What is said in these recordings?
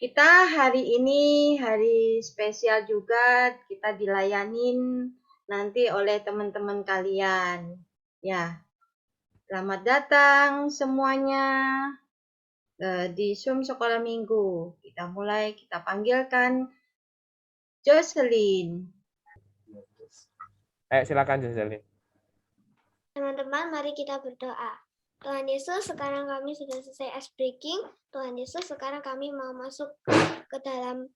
Kita hari ini hari spesial juga, kita dilayanin nanti oleh teman-teman kalian. Ya, selamat datang semuanya di Zoom Sekolah Minggu. Kita mulai, kita panggilkan Jocelyn. Silakan Jocelyn. Teman-teman, mari kita berdoa. Tuhan Yesus, sekarang kami sudah selesai ice breaking. Tuhan Yesus, sekarang kami mau masuk ke dalam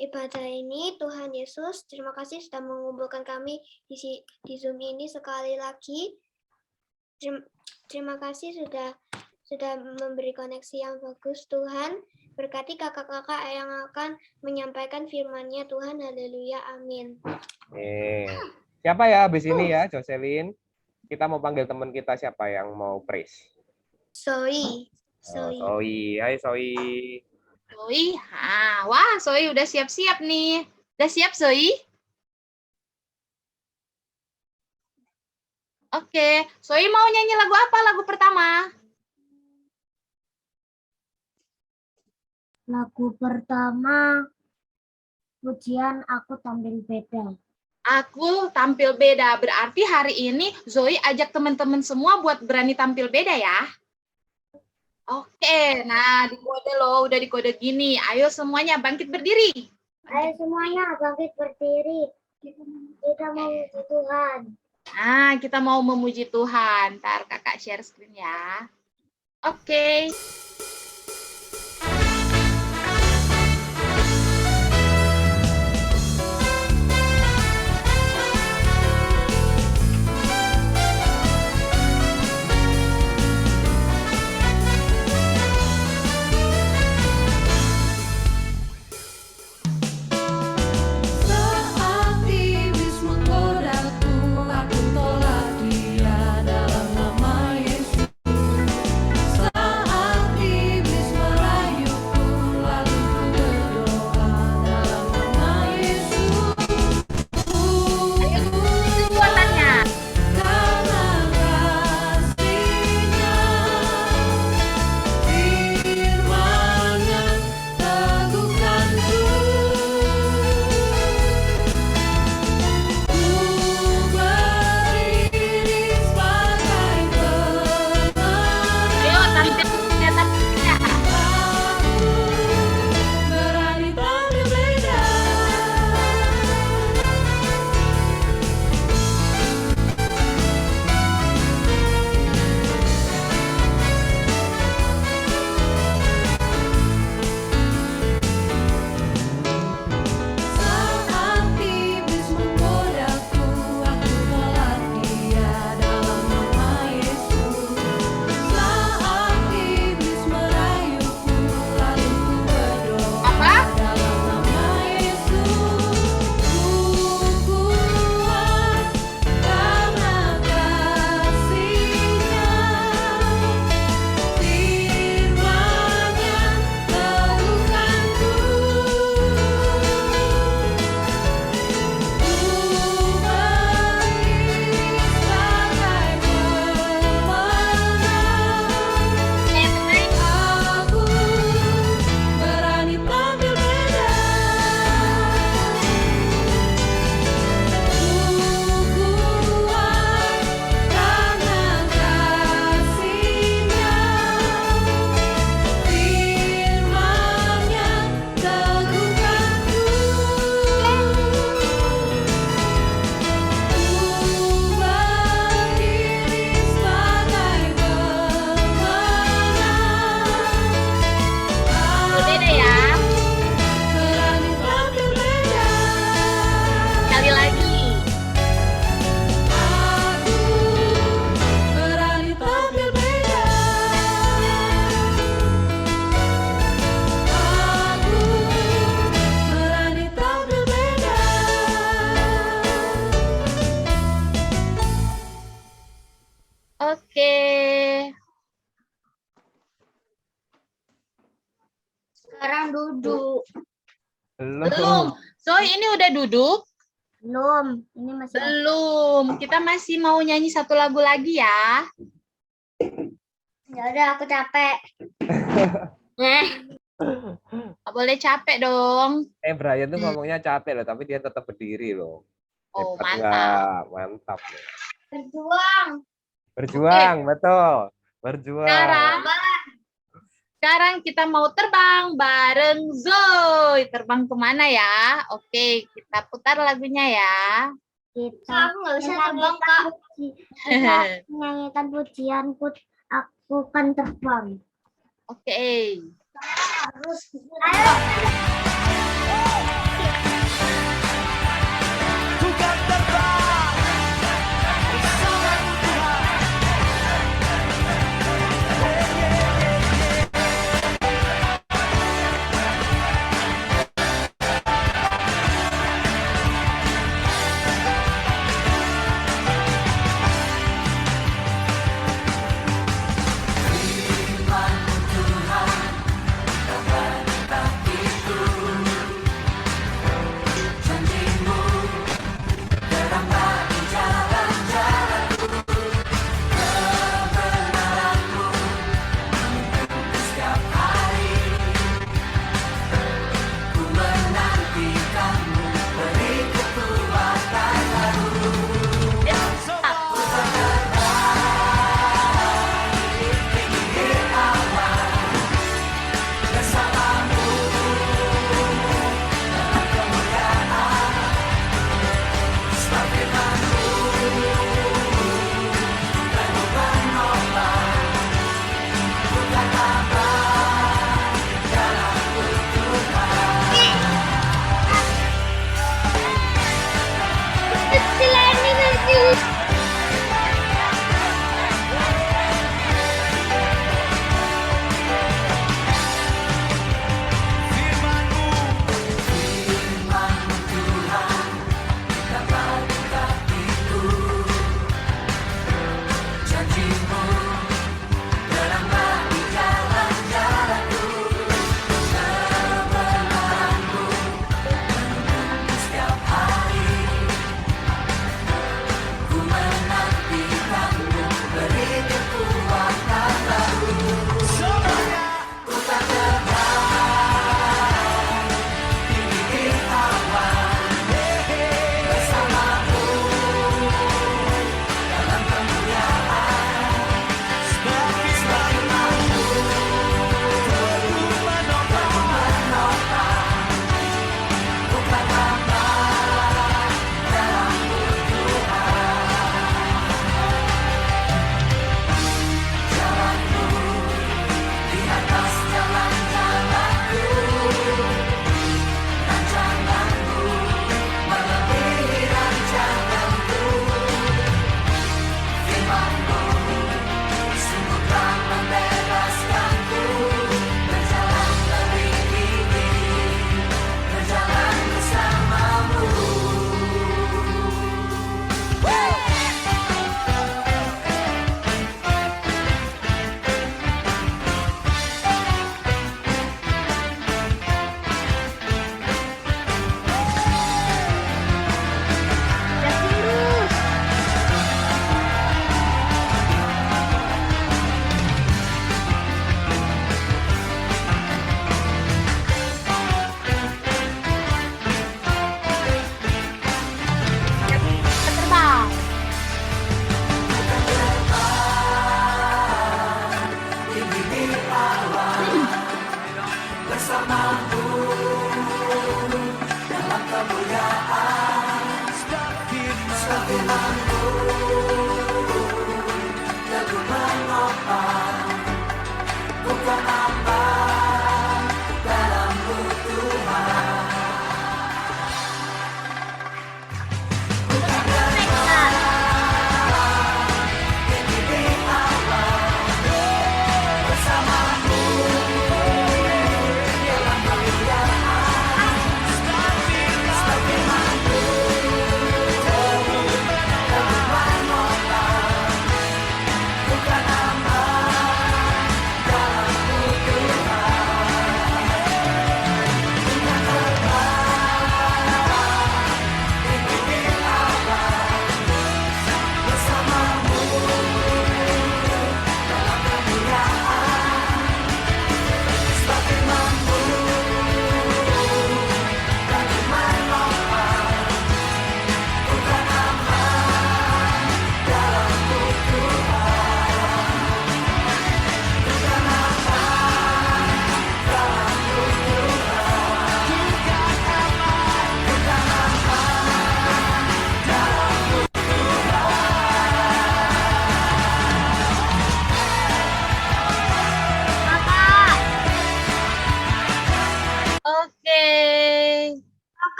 ibadah ini. Tuhan Yesus, terima kasih sudah mengumpulkan kami di Zoom ini sekali lagi. Terima kasih sudah memberi koneksi yang bagus, Tuhan. Berkati kakak-kakak yang akan menyampaikan firman-Nya, Tuhan. Haleluya, amin. Siapa ya habis ini ya, Jocelyn? Kita mau panggil teman kita, siapa yang mau praise? Soi. Hai Soi. Soi, wah Soi udah siap-siap nih. Udah siap Soi? Oke, Soi mau nyanyi lagu apa? Lagu pertama? Lagu pertama, pujian Aku Tampil Beda. Aku tampil beda, berarti hari ini Zoe ajak teman-teman semua buat berani tampil beda ya. Oke, nah dikode loh, udah dikode gini. Ayo semuanya bangkit berdiri. Ayo semuanya bangkit berdiri. Kita memuji Tuhan. Nah, kita mau memuji Tuhan. Ntar kakak share screen ya. Oke. Oke. Sekarang duduk. Belum. Zoe ini udah duduk? Belum. Ini masih. Belum. Kita masih mau nyanyi satu lagu lagi ya. Ya udah, aku capek. Nggak boleh capek dong. Brian tuh Hmm. ngomongnya capek loh, tapi dia tetap berdiri loh. Oh, Hebat mantap. nggak? Mantap loh. Berjuang. Berjuang, betul. Berjuang. Sekarang kita mau terbang bareng Zoe. Terbang kemana ya? Oke, kita putar lagunya ya. Kita Aku nggak bisa terbang, Kak. Kita menyanyikan pujianku, aku kan terbang. Oke.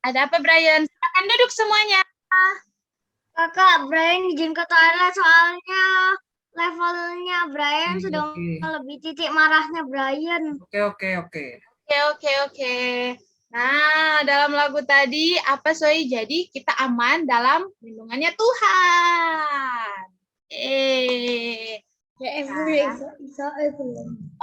Ada apa, Brian? Silakan duduk semuanya. Kakak, Brian izin ke toilet soalnya levelnya Brian sudah melebihi titik marahnya Brian. Oke. Nah, dalam lagu tadi apa Soi? Jadi kita aman dalam lindungannya Tuhan.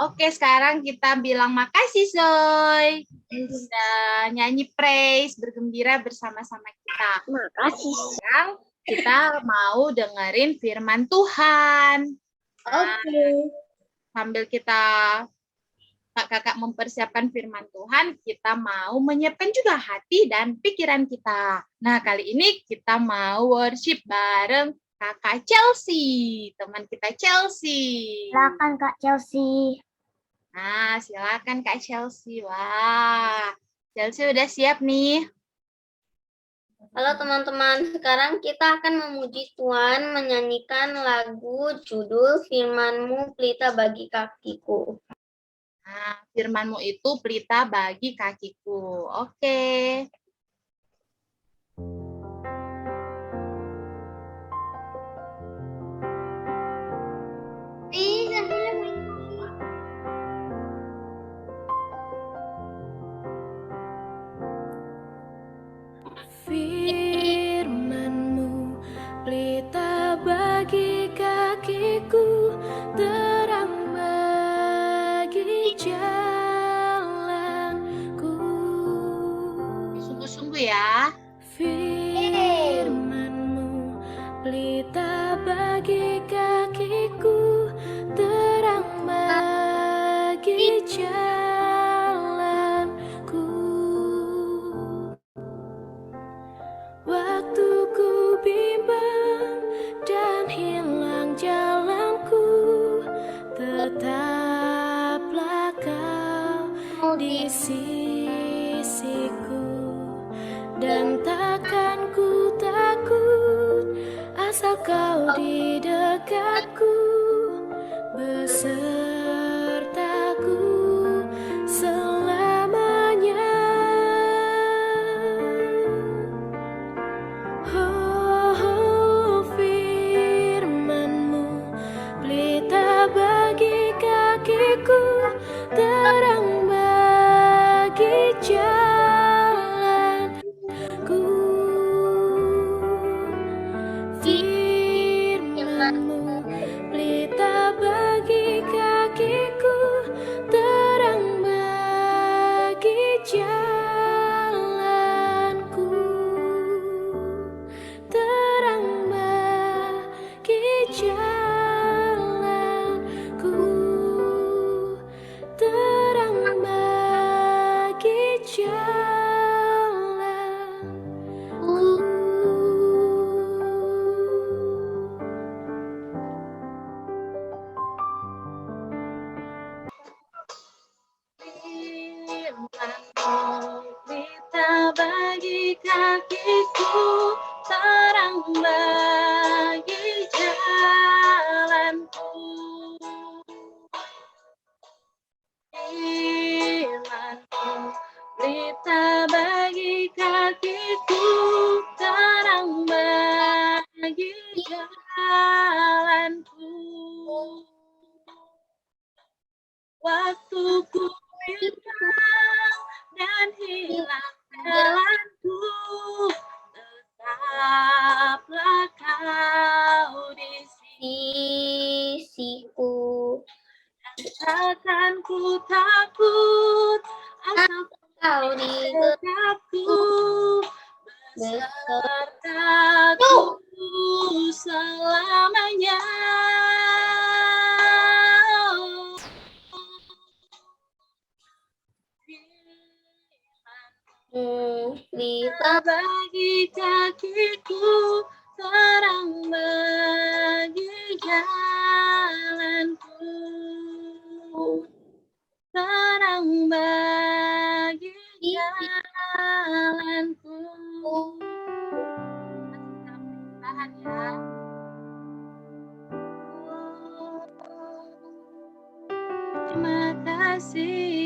Oke, sekarang kita bilang makasih Soy. Sudah nyanyi praise, bergembira bersama-sama kita. Makasih. Sekarang kita mau dengerin firman Tuhan. Oke. Sambil kakak mempersiapkan firman Tuhan, kita mau menyiapkan juga hati dan pikiran kita. Nah, kali ini kita mau worship bareng Kakak Chelsea, teman kita Chelsea. Silakan Kak Chelsea. Nah, silakan Kak Chelsea. Wah, Chelsea udah siap nih. Halo teman-teman, sekarang kita akan memuji Tuhan menyanyikan lagu judul Firman-Mu Pelita Bagi Kakiku. Nah, firman-Mu itu pelita bagi kakiku. Oke. Firman-Mu pelita bagi kakiku, terang bagi jalanku. Sungguh-sungguh ya. Firman-Mu pelita bagi kakiku, terang bagi jalanku. Waktu ku bimbang dan hilang jalanku, tetaplah Kau di sisiku, dan takkan ku takut asal Kau di dekatku, besertaku selamanya. Oh, firman-Mu pelita bagi kakiku, terang bagi jalanku. Firman-Mu pelita bagi kakiku, terang bagi jalanku. Terang bagi jalanku, terang bagi jalanku. Firman-Mu pelita bagi kakiku, terang bagi jalanku. Firman-Mu pelita bagi kakiku, terang bagi jalanku. Waktu ku bimbang dan hilang jalanku, tetaplah Kau di Sisiku, takkan ku takut asal Kau di dekatku, besertaku selamanya. pelita Bagi kakiku, terang bagi jalanku, terang bagi jalanku. Tahan ya. Terima kasih.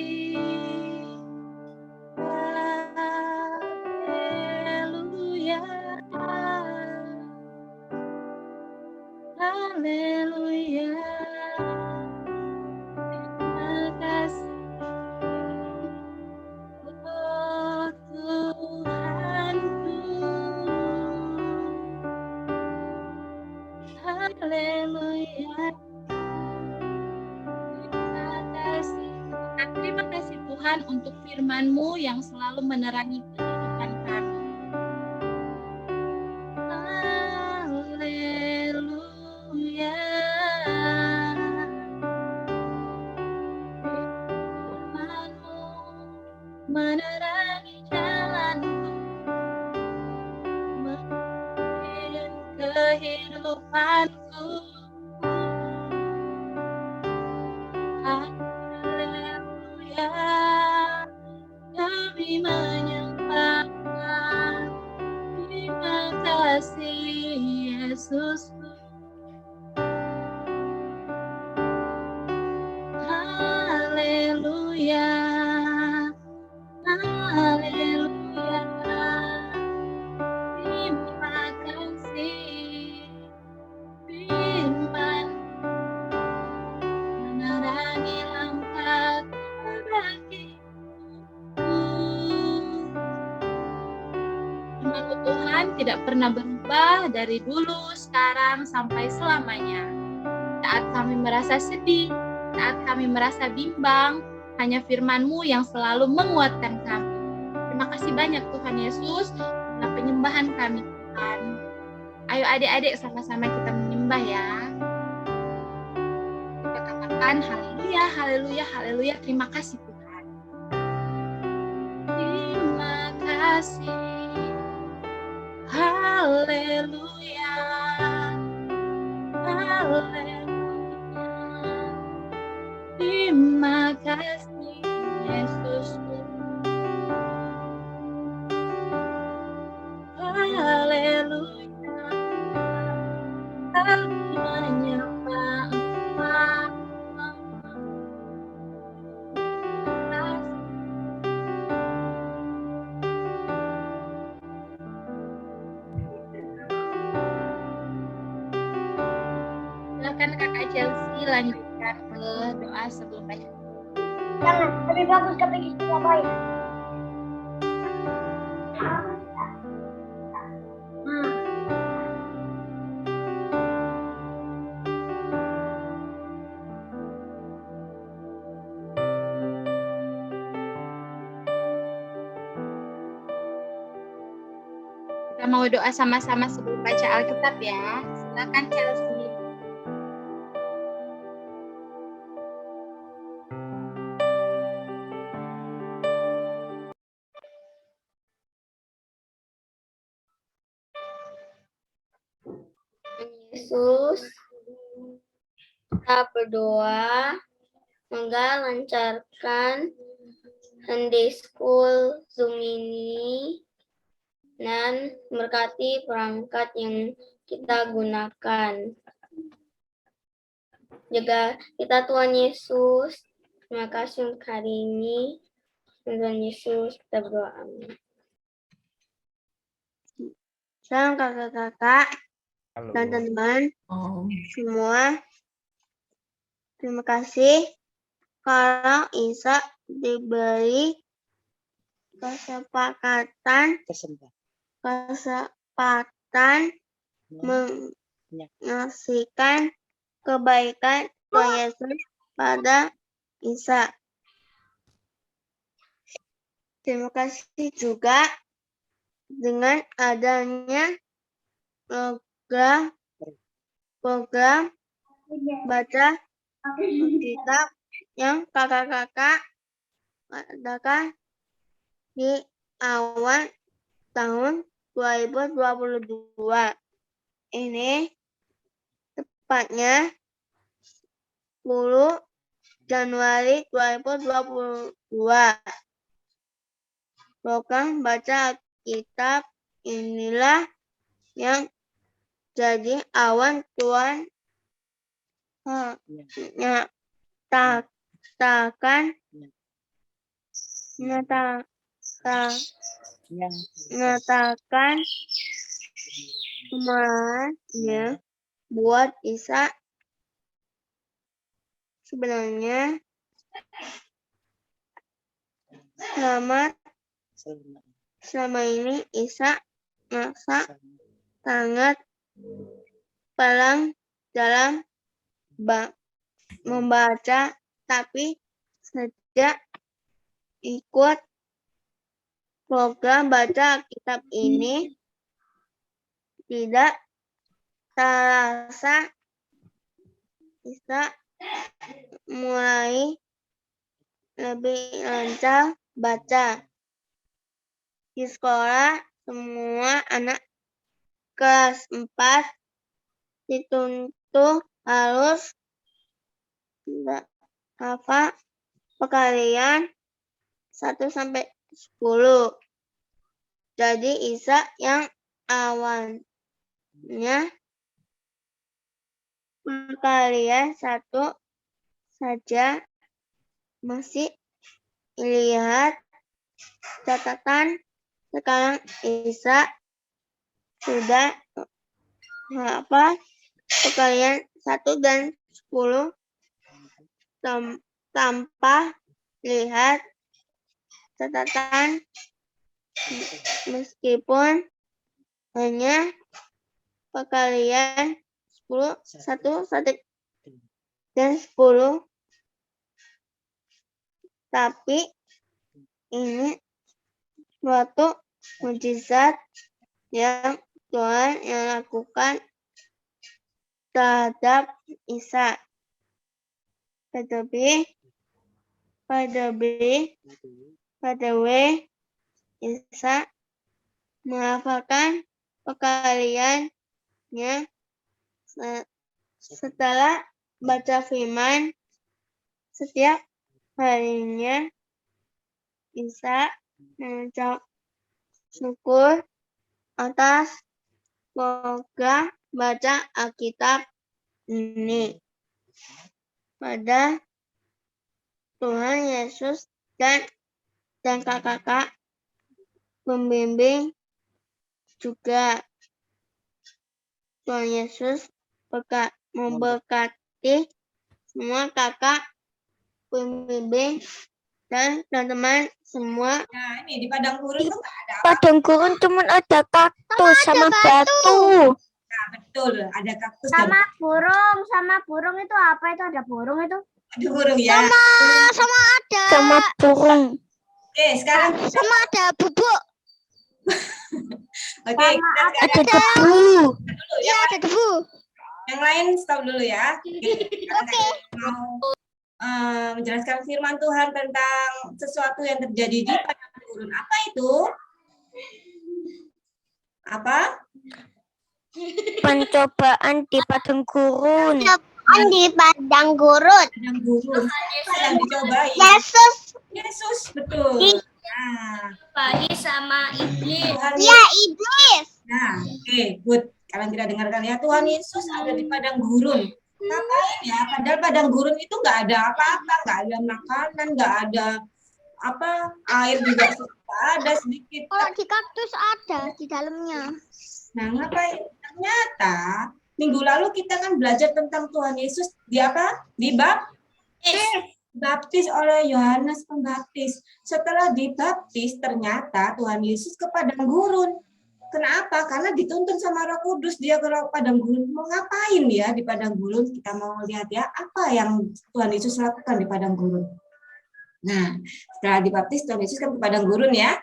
Haleluya. Terima kasih. Oh Tuhanku. Haleluya. Terima kasih. Nah, terima kasih Tuhan untuk firman-Mu yang selalu menerangi kehidupan kami. Haleluya. Firman-Mu menerangi jalanku, memimpin kehidupanku. Haleluya. Kami menyembah. Terima kasih Yesusku. Haleluya. Haleluya. Terima kasih. Firman menerangi langkah kakiku. Firman Tuhan tidak pernah berubah dari dulu, sekarang, sampai selamanya. Saat kami merasa sedih, saat kami merasa bimbang, hanya firman-Mu yang selalu menguatkan kami. Terima kasih banyak Tuhan Yesus, dalam penyembahan kami Tuhan. Ayo adik-adik sama-sama kita menyembah ya. Kita katakan haleluya, haleluya, haleluya. Terima kasih Tuhan. Terima kasih. Haleluya. Haleluya. Terima kasih Yesusku. Haleluya. Kami menyembah Engkau. Silakan Kakak Chelsea lanjutkan ke doa sebelum baca. Jangan, lebih bagus kata semua baik. Kita mau doa sama-sama sebelum baca Alkitab ya. Silakan Chelsea. Yesus, kita berdoa, semoga lancarkan Sunday School Zoom ini dan berkati perangkat yang kita gunakan. Jaga kita Tuhan Yesus. Terima kasih untuk hari ini. Tuhan Yesus kita berdoa. Amin. Salam kakak-kakak Halo. dan teman-teman semua. Terima kasih kalau Isa diberi kesempatan menyaksikan kebaikan Tuhan Yesus pada Isa. Terima kasih juga dengan adanya program baca Alkitab yang kakak-kakak adakan di awal tahun 2022. Ini tepatnya 10 Januari 2022. Program baca Alkitab inilah yang jadi awan Tuhan menyatakan kemarahannya buat Isa. Sebenarnya selama ini Isa merasa sangat pelan dalam membaca, tapi sejak ikut program baca kitab ini tidak terasa Isa mulai lebih lancar baca. Di sekolah, semua anak kelas 4 dituntut harus hafal perkalian 1 sampai 10. Jadi Isa yang awalnya perkalian 1 saja masih lihat catatan, sekarang Isa sudah hafal perkalian 1 dan 10 tanpa lihat catatan, meskipun hanya perkalian 1 dan 10, tapi ini suatu mukjizat yang Tuhan yang lakukan terhadap Isa. Pada Isa menghafalkan perkaliannya setelah baca firman setiap harinya. Isa mengucap syukur atas program baca Alkitab ini. Pada Tuhan Yesus dan kakak-kakak pembimbing juga. Tuhan Yesus memberkati semua kakak pembimbing dan teman-teman semua. Nah, ini di padang gurun tuh nggak ada apa. Padang gurun cuma ada kaktus sama batu. Nah, betul, ada kaktus Sama burung itu apa itu? Ada burung itu? ada burung ya. Sama ada. Sama burung. Oke, sekarang Sama ada bubuk. oke, kita Ada sekarang debu. dulu Ya, ya. ada debu. Yang lain stop dulu ya. Oke. Mau menjelaskan firman Tuhan tentang sesuatu yang terjadi di padang gurun. Apa itu? Apa? Pencobaan di padang gurun. Di padang gurun. Padang gurun. Siapa yang dicobai? Yesus. Yesus, betul. Nah, Pagi sama iblis. Tuhan Ya, iblis. Nah, oke, good. Kalian tidak dengarkan ya, Tuhan Yesus ada di padang gurun. Ngapain ya? Padahal padang gurun itu nggak ada apa-apa, nggak ada makanan, nggak ada apa, air juga nggak ada sedikit. Kalau di kaktus ada di dalamnya. Nah, ngapain? Ternyata minggu lalu kita kan belajar tentang Tuhan Yesus di apa? Dibaptis oleh Yohanes Pembaptis. Setelah dibaptis, ternyata Tuhan Yesus ke padang gurun. Kenapa? Karena dituntun sama Roh Kudus dia ke padang gurun. Mau ngapain ya di padang gurun? Kita mau lihat ya apa yang Tuhan Yesus lakukan di padang gurun. Nah, setelah dibaptis Tuhan Yesus kan ke padang gurun ya.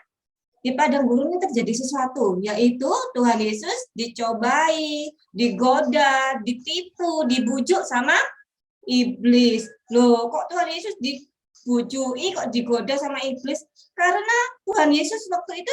Di padang gurun ini terjadi sesuatu, yaitu Tuhan Yesus dicobai, digoda, ditipu, dibujuk sama iblis. Loh, kok Tuhan Yesus dibujui, kok digoda sama iblis? Karena Tuhan Yesus waktu itu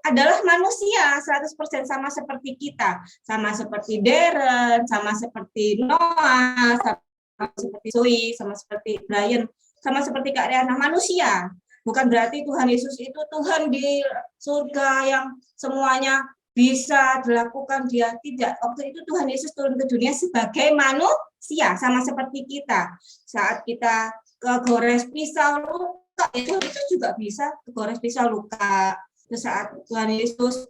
adalah manusia 100% sama seperti kita, sama seperti Darren, sama seperti Noah, sama seperti Zoe, sama seperti Brian, sama seperti Kak Riana, manusia. Bukan berarti Tuhan Yesus itu Tuhan di surga yang semuanya bisa dilakukan, dia tidak. Waktu itu Tuhan Yesus turun ke dunia sebagai manusia, sama seperti kita. Saat kita kegores pisau luka, itu juga bisa kegores pisau luka. Saat Tuhan Yesus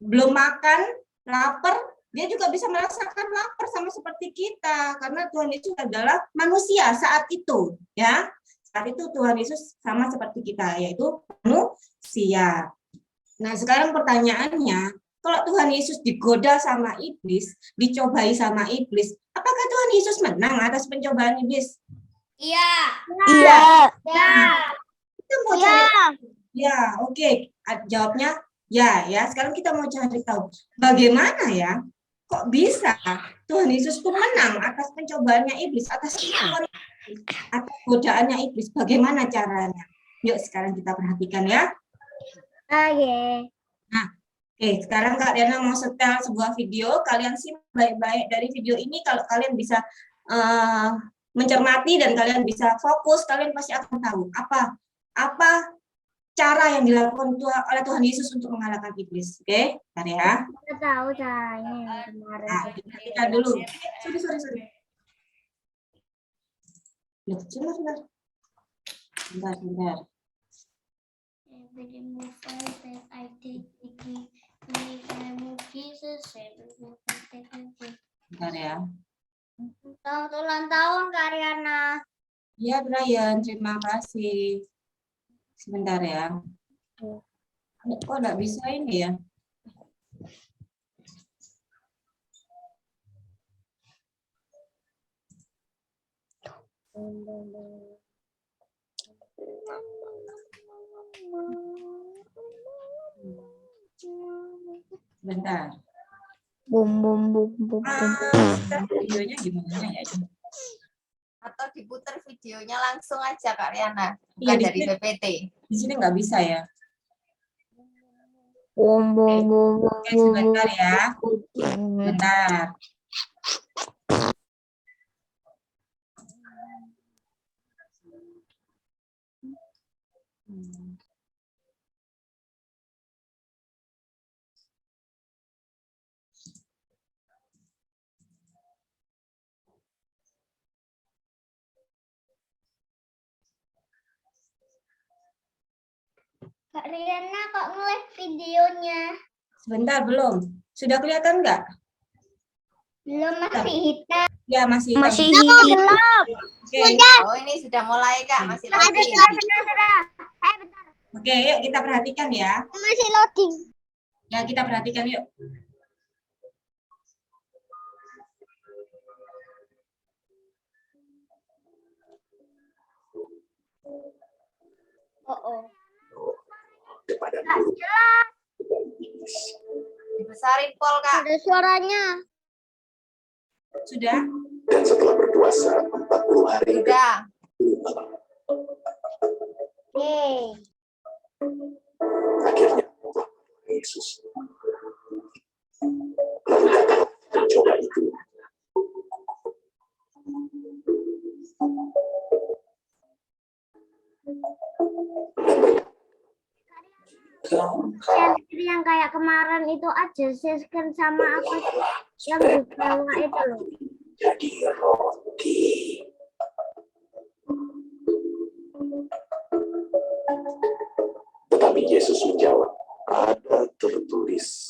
belum makan, lapar, dia juga bisa merasakan lapar sama seperti kita karena Tuhan Yesus adalah manusia saat itu, ya. Saat itu Tuhan Yesus sama seperti kita, yaitu manusia. Nah, sekarang pertanyaannya, kalau Tuhan Yesus digoda sama iblis, dicobai sama iblis, apakah Tuhan Yesus menang atas pencobaan iblis? Iya. Iya. Kita mau cari, ya, oke. Jawabnya ya. Sekarang kita mau cari tahu bagaimana ya, kok bisa Tuhan Yesus itu menang atas pencobaannya iblis, atas godaannya iblis? Bagaimana caranya? Yuk sekarang kita perhatikan ya. Oke. Nah, sekarang Kak Diana mau setel sebuah video. Kalian simak baik-baik dari video ini. Kalau kalian bisa mencermati dan kalian bisa fokus, kalian pasti akan tahu apa cara yang dilakukan oleh Tuhan Yesus untuk mengalahkan iblis. Oke, bentar ya. Kita tahu caranya yang kemarin. Nah, perhatikan dulu. Sorry. Bentar. Every move that I take, I move Jesus. Bentar ya. Selamat ulang tahun Kak Riana. Iya, Brian. Terima kasih. Sebentar ya. Kok nggak bisa ini ya? Bentar. Bum. Videonya gimana ya? Atau diputar videonya langsung aja Kak Riana, Iya, bukan dari PPT. Di sini nggak bisa ya? Bum. Oke, sebentar ya. Bentar. Kak Riana kok nge-live videonya? Sebentar, belum. Sudah kelihatan nggak? Belum, masih hitam. Ya, masih hitam. Masih gelap. Oke. Oh ini sudah mulai Kak, masih Sudah. loading. Bentar. Oke, yuk kita perhatikan ya. Masih loading. Ya, kita perhatikan yuk. Oh. Kepada Nggak guru jelas. Dibesarin Pol Kak. Ada suaranya. Sudah? dan setelah berpuasa 40 hari Sudah. akhirnya Yesus lalu datang mencoba itu. Yang kayak kemarin itu aja siskan sama apa sih yang di bawah itu loh. Jadi roti. Tetapi Yesus menjawab, ada tertulis,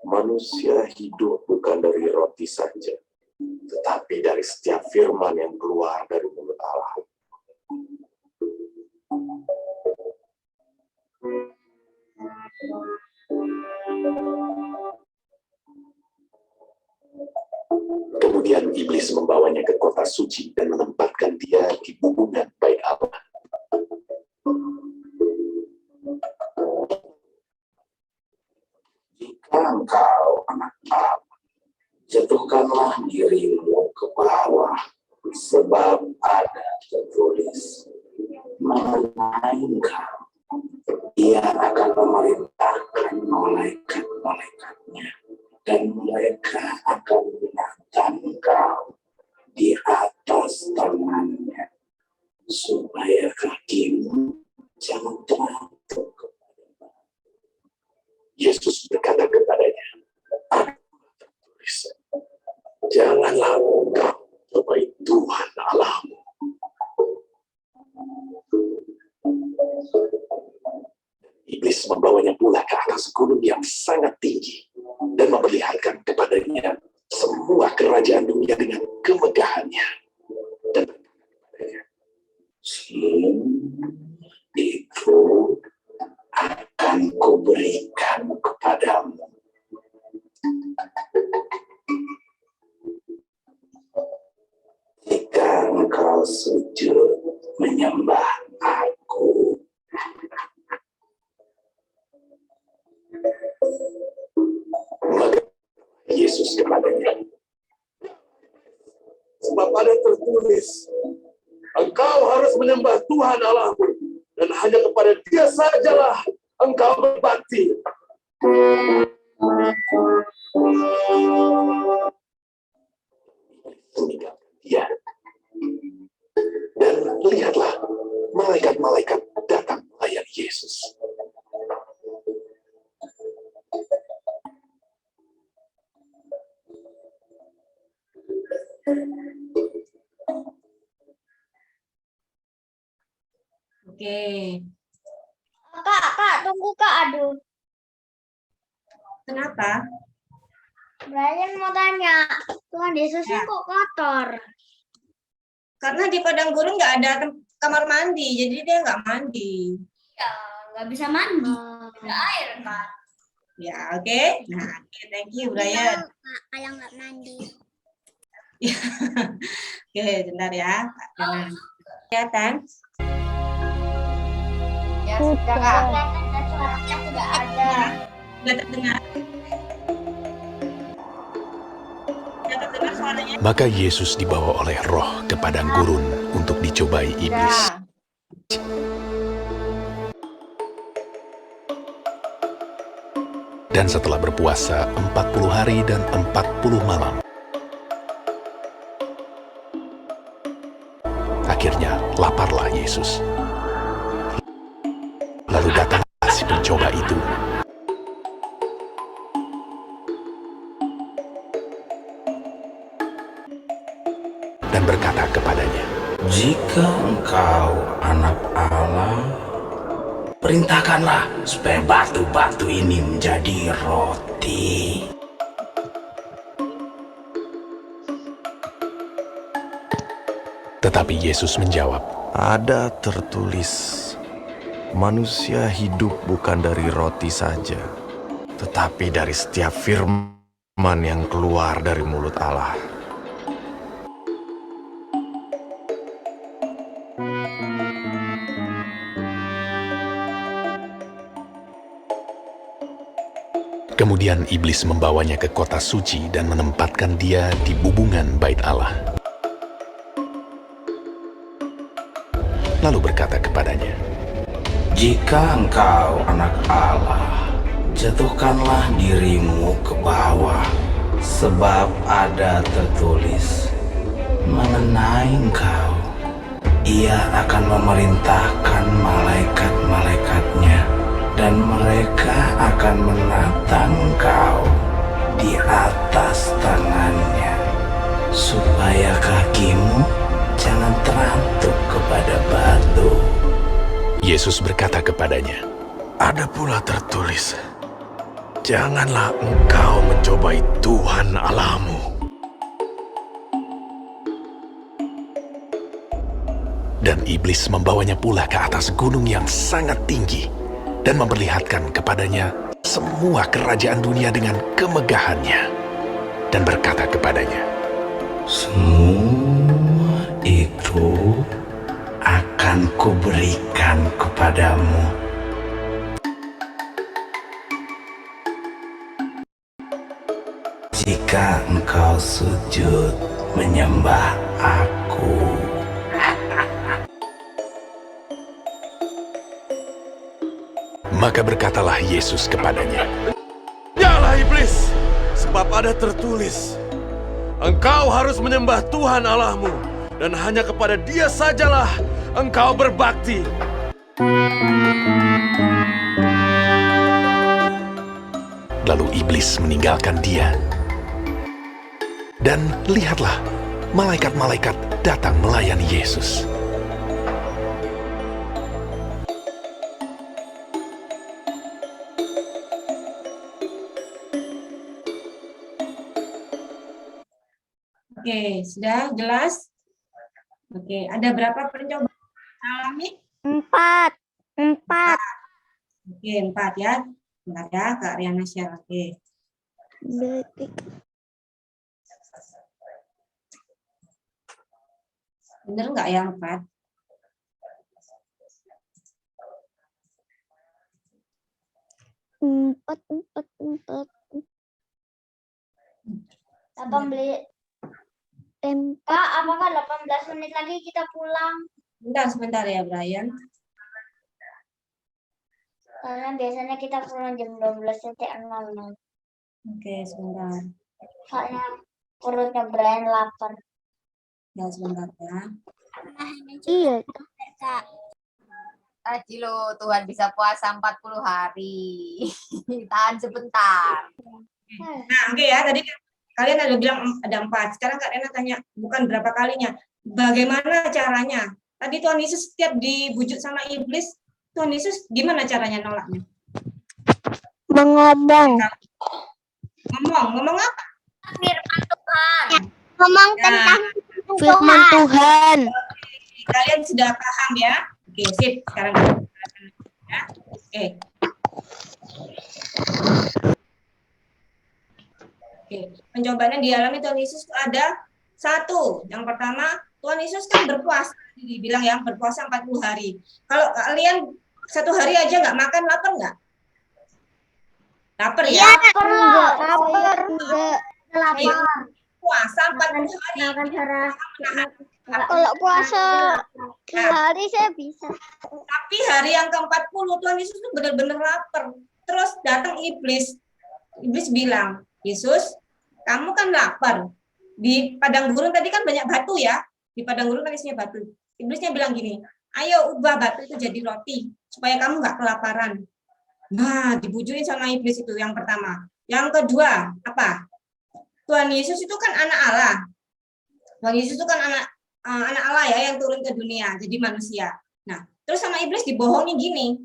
manusia hidup bukan dari roti saja, tetapi dari setiap firman yang keluar dari mulut Allah. Kemudian iblis membawanya ke kota suci dan menempatkan dia di bumbungan bait Allah. Jika engkau anak Allah, jatuhkanlah dirimu ke bawah, sebab ada tertulis mengenai engkau. Ia akan memerintahkan malaikat-malaikatnya, dan mereka akan menatang engkau di atas tangannya, supaya kakimu jangan terjatuh kepada batu. Yesus berkata kepadanya, ada tertulis, janganlah engkau cobai Tuhan Allahmu. Iblis membawanya pula ke atas gunung yang sangat tinggi dan memperlihatkan kepadanya semua kerajaan dunia dengan kemegahannya. Dan semua itu akan kuberikan kepadamu. Jika engkau sujud menyembah aku. Maka Yesus kepadanya, sebab ada tertulis, engkau harus menyembah Tuhan Allahmu, dan hanya kepada Dia sajalah engkau berbakti. Meninggalkan dia. Dan lihatlah, malaikat-malaikat datang melayani Yesus. Oke, Kak, tunggu Kak, aduh. kenapa? Brian mau tanya, Tuhan Yesusnya kok kotor? Karena di padang gurun nggak ada kamar mandi, jadi dia nggak mandi. Ya, nggak bisa mandi. Ada air kan? Ya, oke. Nah, oke, thank you, Brian. Kalau nggak mandi. Oke, bentar ya. Kak Jana. Kelihatan? Ya sudah Kak. Suaranya sudah ada. Sudah terdengar? Sudah terdengar suaranya? Maka Yesus dibawa oleh Roh ke padang gurun untuk dicobai iblis. Ya. Dan setelah berpuasa 40 hari dan 40 malam, akhirnya laparlah Yesus. Lalu datanglah si pencoba itu dan berkata kepadanya, Jika engkau anak Allah, perintahkanlah supaya batu-batu ini menjadi roti. Tetapi Yesus menjawab, Ada tertulis, manusia hidup bukan dari roti saja, tetapi dari setiap firman yang keluar dari mulut Allah. Kemudian iblis membawanya ke kota suci dan menempatkan dia di bubungan bait Allah. Lalu berkata kepadanya, Jika engkau anak Allah, jatuhkanlah dirimu ke bawah, sebab ada tertulis mengenai engkau, Ia akan memerintahkan malaikat-malaikatnya, dan mereka akan menatang engkau di atas tangannya, supaya kakimu jangan terantuk kepada batu. Yesus berkata kepadanya, Ada pula tertulis, janganlah engkau mencobai Tuhan Allahmu. Dan iblis membawanya pula ke atas gunung yang sangat tinggi dan memperlihatkan kepadanya semua kerajaan dunia dengan kemegahannya, dan berkata kepadanya, Semua itu akan kuberikan kepadamu. Jika engkau sujud menyembah aku. Maka berkatalah Yesus kepadanya, Nyala iblis, sebab ada tertulis, engkau harus menyembah Tuhan Allahmu, dan hanya kepada Dia sajalah engkau berbakti. Lalu iblis meninggalkan dia. Dan lihatlah, malaikat-malaikat datang melayani Yesus. Oke, sudah jelas? Oke, ada berapa percobaan alami? 4. Oke, 4 ya. Bentar ya, Kak Riana share. Oke. Bener nggak ya 4? Empat. 18. Kak, apakah 18 menit lagi kita pulang? Sebentar ya, Brian. Karena biasanya kita pulang jam 12.00. Oke, sebentar. Soalnya perutnya Brian lapar. Ya, sebentar ya. Iya. Kak. Tadi lo Tuhan bisa puasa 40 hari. Tahan sebentar. Nah, oke ya. Tadi kalian ada bilang ada 4. Sekarang Kak Rena tanya, bukan berapa kalinya. Bagaimana caranya? Tadi Tuhan Yesus setiap dibujuk sama iblis, Tuhan Yesus gimana caranya nolaknya? Mengomong. Ngomong apa? Firman Tuhan. Ngomong tentang firman Tuhan. Kalian sudah paham ya? Oke, sip. Sekarang ya. Oke. Oke, pencobaan yang dialami Tuhan Yesus ada 1. Yang pertama, Tuhan Yesus kan berpuasa. Dibilang ya, berpuasa 40 hari. Kalau kalian 1 hari aja nggak makan, lapar nggak? Lapar ya? Lapar. Puasa 40 hari. Kalau puasa 2 hari saya bisa. Tapi hari yang ke-40 Tuhan Yesus tuh benar-benar lapar. Terus datang iblis. Iblis bilang, Yesus, kamu kan lapar. Di padang gurun tadi kan banyak batu ya. Di padang gurun kan isinya batu. Iblisnya bilang gini, ayo ubah batu itu jadi roti. Supaya kamu nggak kelaparan. Nah, dibujukin sama iblis itu yang pertama. Yang kedua, apa? Tuhan Yesus itu kan anak Allah. Tuhan Yesus itu kan anak Allah ya yang turun ke dunia jadi manusia. Nah, terus sama iblis dibohongi gini.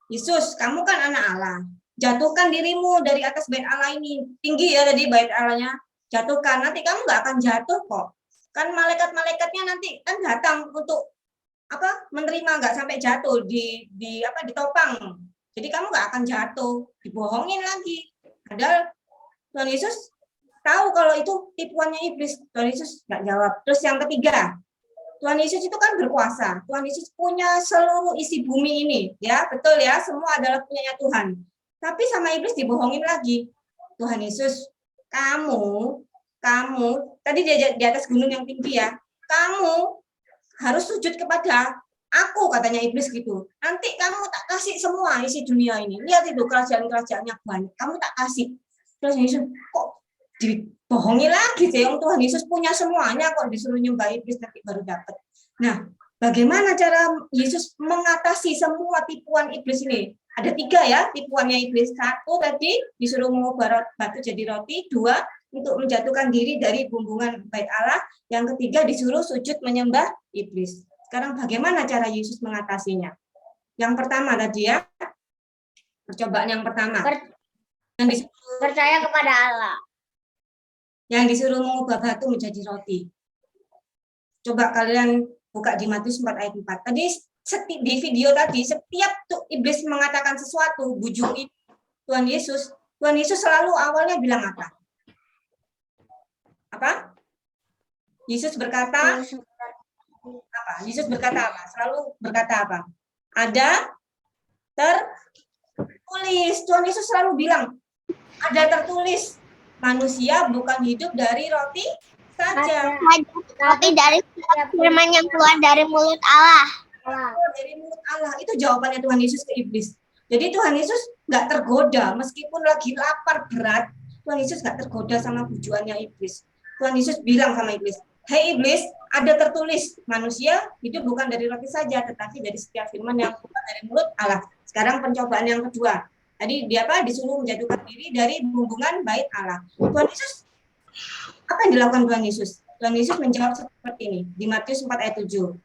Yesus, kamu kan anak Allah. Jatuhkan dirimu dari atas bait Allah ini. Tinggi ya tadi bait Allahnya. Jatuhkan, nanti kamu nggak akan jatuh kok. Kan malaikat-malaikatnya nanti kan datang untuk apa? Menerima, nggak sampai jatuh ditopang. Jadi kamu nggak akan jatuh. Dibohongin lagi. Padahal Tuhan Yesus tahu kalau itu tipuannya iblis. Tuhan Yesus nggak jawab. Terus yang ketiga, Tuhan Yesus itu kan berkuasa. Tuhan Yesus punya seluruh isi bumi ini, ya betul ya. Semua adalah punyanya Tuhan. Tapi sama iblis dibohongin lagi. Tuhan Yesus, kamu tadi di atas gunung yang tinggi ya. Kamu harus sujud kepada aku, katanya iblis gitu. Nanti kamu tak kasih semua isi dunia ini. Lihat itu kerajaan-kerajaannya banyak. Kamu tak kasih. Terus Yesus kok dibohongi lagi sih, yang Tuhan Yesus punya semuanya kok disuruh nyembah iblis nanti baru dapat. Nah, bagaimana cara Yesus mengatasi semua tipuan iblis ini? Ada 3 ya tipuannya iblis. 1 tadi disuruh mengubah batu jadi roti. 2 untuk menjatuhkan diri dari bumbungan bait Allah. Yang ketiga disuruh sujud menyembah iblis. Sekarang bagaimana cara Yesus mengatasinya? Yang pertama tadi ya, percobaan yang pertama. Yang disuruh Percaya kepada Allah. Yang disuruh mengubah batu menjadi roti. Coba kalian buka di Matius 4 ayat 4. Tadi di video tadi, setiap tuh iblis mengatakan sesuatu, bujuki Tuhan Yesus selalu awalnya bilang apa? Apa? Yesus berkata apa? Yesus berkata apa? Selalu berkata apa? Ada tertulis. Tuhan Yesus selalu bilang, ada tertulis. Manusia bukan hidup dari roti saja, tapi dari firman yang keluar dari mulut Allah. Dari mulut Allah. Itu jawabannya Tuhan Yesus ke iblis. Jadi Tuhan Yesus nggak tergoda meskipun lagi lapar berat. Tuhan Yesus nggak tergoda sama bujuannya iblis. Tuhan Yesus bilang sama iblis, "Hei iblis, ada tertulis manusia hidup bukan dari roti saja, tetapi dari setiap firman yang keluar dari mulut Allah." Sekarang pencobaan yang kedua. Tadi dia disuruh menjatuhkan diri dari bumbungan bait Allah. Tuhan Yesus, apa yang dilakukan Tuhan Yesus? Tuhan Yesus menjawab seperti ini di Matius 4 ayat 7.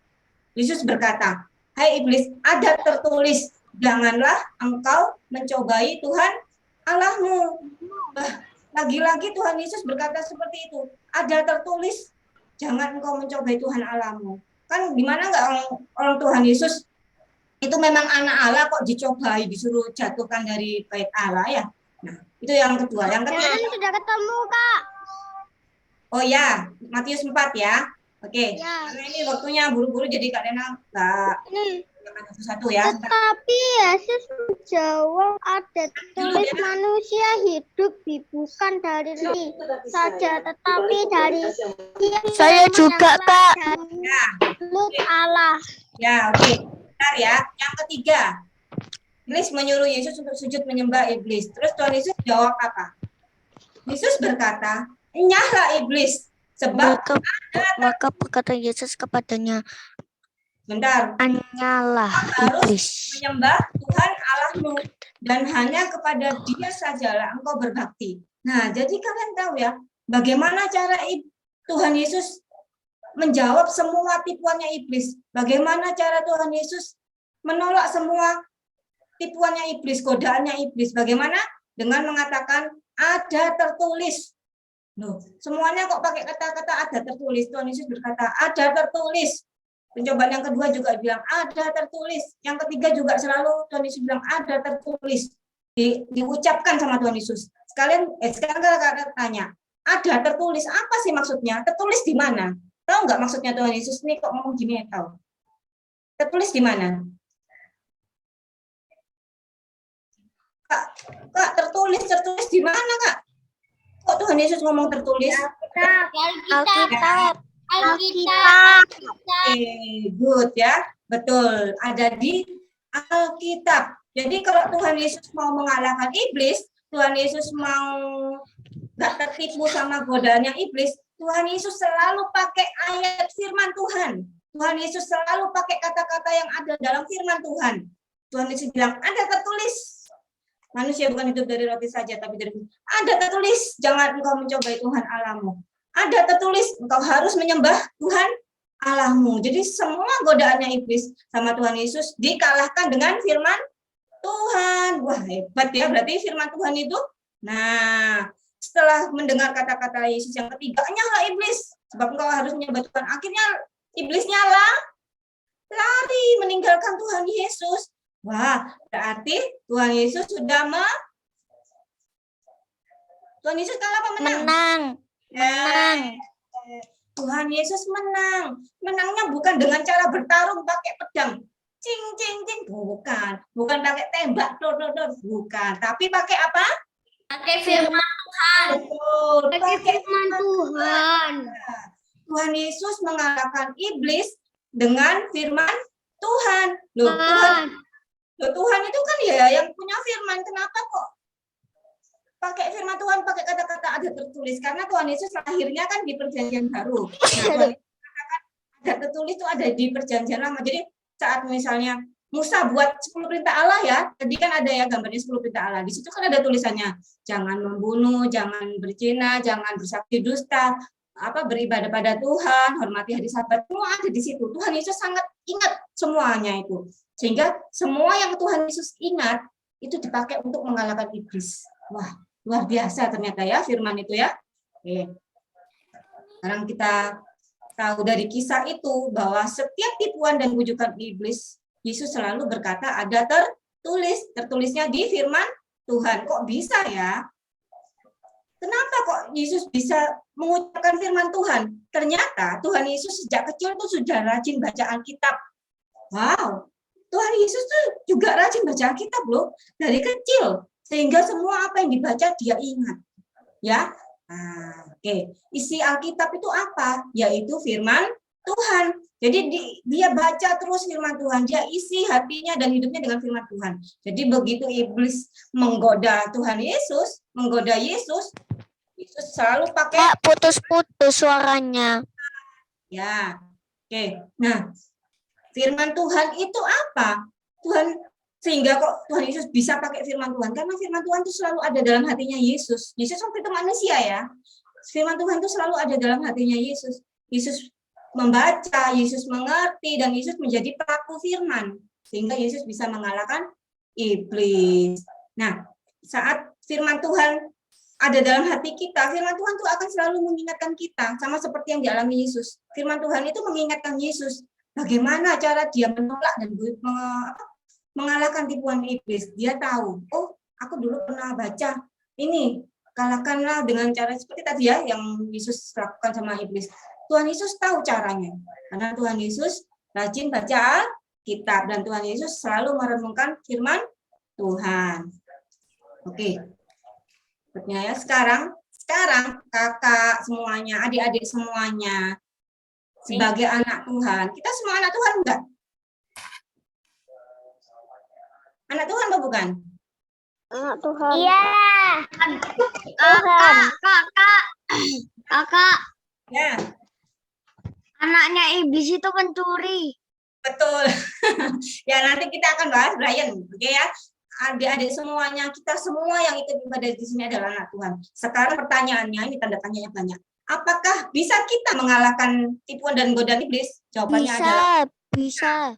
Yesus berkata, "Hai iblis, ada tertulis, janganlah engkau mencobai Tuhan Allahmu." Lagi-lagi Tuhan Yesus berkata seperti itu. ada tertulis, jangan engkau mencobai Tuhan Allahmu. Kan gimana nggak orang Tuhan Yesus itu memang anak Allah kok dicobai, disuruh jatuhkan dari bait Allah ya. Nah, itu yang kedua. Yang ketiga. Sudah ketemu, Kak. Oh ya, Matius 4 ya. Oke. Ya. Karena ini waktunya buru-buru jadi Kak Rena nggak satu ya. Tetapi Yesus menjawab, ada tertulis manusia hidup bukan dari roti saja, tetapi dari Saya juga, Kak. mulut Allah. Ya, oke. Bentar ya. Yang ketiga. Iblis menyuruh Yesus untuk sujud menyembah iblis. Terus Tuhan Yesus jawab apa? Yesus berkata, "Enyahlah iblis, sebab Maka berkata Yesus kepadanya, bentar, "Enyahlah harus iblis." menyembah Tuhan Allahmu dan hanya kepada Dia sajalah engkau berbakti." Nah, jadi kalian tahu ya, bagaimana cara Tuhan Yesus menjawab semua tipuannya iblis. Bagaimana cara Tuhan Yesus menolak semua tipuannya iblis, godaannya iblis. Bagaimana? Dengan mengatakan ada tertulis. Loh, semuanya kok pakai kata-kata ada tertulis. Tuhan Yesus berkata ada tertulis. Pencobaan yang kedua juga bilang ada tertulis. Yang ketiga juga selalu Tuhan Yesus bilang ada tertulis. Diucapkan sama Tuhan Yesus. Sekarang kakak tanya, ada tertulis apa sih maksudnya? Tertulis di mana? Tahu nggak maksudnya Tuhan Yesus ini kok ngomong gini? Tahu? Tertulis di mana? Kak, tertulis di mana, Kak? Kok Tuhan Yesus ngomong tertulis? Alkitab. Good ya, betul. Ada di Alkitab. Jadi kalau Tuhan Yesus mau mengalahkan iblis, Tuhan Yesus mau nggak tertipu sama godaannya iblis, Tuhan Yesus selalu pakai ayat firman Tuhan. Tuhan Yesus selalu pakai kata-kata yang ada dalam firman Tuhan. Tuhan Yesus bilang, ada tertulis. Manusia bukan hidup dari roti saja, tapi dari ada tertulis, jangan engkau mencobai Tuhan Allahmu. Ada tertulis, engkau harus menyembah Tuhan Allahmu. Jadi semua godaannya iblis sama Tuhan Yesus dikalahkan dengan firman Tuhan. Wah, hebat ya, berarti firman Tuhan itu. Nah, setelah mendengar kata-kata Yesus yang ketiga, nyala iblis, sebab engkau harus menyembah Tuhan. Akhirnya iblis nyala, lari meninggalkan Tuhan Yesus. Wah, berarti Tuhan Yesus sudah Tuhan Yesus kalah apa menang? Menang. Tuhan Yesus menang. Menangnya bukan dengan cara bertarung pakai pedang. Cing, cing, cing. Bukan. Bukan pakai tembak. Bukan. Tapi pakai apa? Pakai firman Tuhan. Betul. Pakai firman Tuhan. Tuhan Yesus mengalahkan iblis dengan firman Tuhan. Loh, Tuhan itu kan ya yang punya firman. Kenapa kok pakai firman Tuhan, pakai kata-kata ada tertulis? Karena Tuhan Yesus lahirnya kan di perjanjian baru. Nah, Tuhan Yesus mengatakan ada tertulis itu ada di perjanjian lama. Jadi saat misalnya Musa buat 10 perintah Allah ya, tadi kan ada ya gambarnya 10 perintah Allah. Di situ kan ada tulisannya, jangan membunuh, jangan berzina, jangan bersaksi dusta, beribadah pada Tuhan, hormati hari Sabat, semua ada di situ. Tuhan Yesus sangat ingat semuanya itu. Sehingga semua yang Tuhan Yesus ingat itu dipakai untuk mengalahkan iblis. Wah, luar biasa ternyata ya firman itu ya. Oke. Sekarang kita tahu dari kisah itu bahwa setiap tipuan dan bujukan iblis, Yesus selalu berkata ada tertulisnya di firman Tuhan. Kok bisa ya? Kenapa kok Yesus bisa mengucapkan firman Tuhan? Ternyata Tuhan Yesus sejak kecil tuh sudah rajin baca Alkitab. Wow, Tuhan Yesus tuh juga rajin baca Alkitab loh dari kecil, sehingga semua apa yang dibaca dia ingat. Ya, oke. Isi Alkitab itu apa? Yaitu firman Tuhan. Jadi dia baca terus firman Tuhan, dia isi hatinya dan hidupnya dengan firman Tuhan. Jadi begitu iblis menggoda Tuhan Yesus, menggoda Yesus, Yesus selalu pakai putus-putus suaranya. Ya, oke. Nah, firman Tuhan itu apa? Sehingga kok Tuhan Yesus bisa pakai firman Tuhan? Karena firman Tuhan itu selalu ada dalam hatinya Yesus. Yesus waktu itu manusia ya. Firman Tuhan itu selalu ada dalam hatinya Yesus. Yesus membaca, Yesus mengerti, dan Yesus menjadi pelaku firman. Sehingga Yesus bisa mengalahkan iblis. Nah, saat firman Tuhan ada dalam hati kita, firman Tuhan itu akan selalu mengingatkan kita, sama seperti yang dialami Yesus. Firman Tuhan itu mengingatkan Yesus, bagaimana cara dia menolak dan mengalahkan tipuan iblis. Dia tahu, oh aku dulu pernah baca ini, kalahkanlah dengan cara seperti tadi ya, yang Yesus lakukan sama iblis. Tuhan Yesus tahu caranya, karena Tuhan Yesus rajin baca kitab, dan Tuhan Yesus selalu merenungkan firman Tuhan. Oke. Ya, sekarang kakak semuanya, adik-adik semuanya, sebagai anak Tuhan, kita semua anak Tuhan enggak? Anak Tuhan apa bukan? Anak Tuhan. Iya. Kakak, Ya, anaknya iblis itu pencuri. betul. Ya, nanti kita akan bahas Brian, oke ya? Adik-adik semuanya, kita semua yang ikut ibadah di sini adalah anak Tuhan. Sekarang pertanyaannya, ini tanda tanyanya banyak. Apakah bisa kita mengalahkan tipuan dan godaan iblis? Jawabannya adalah bisa.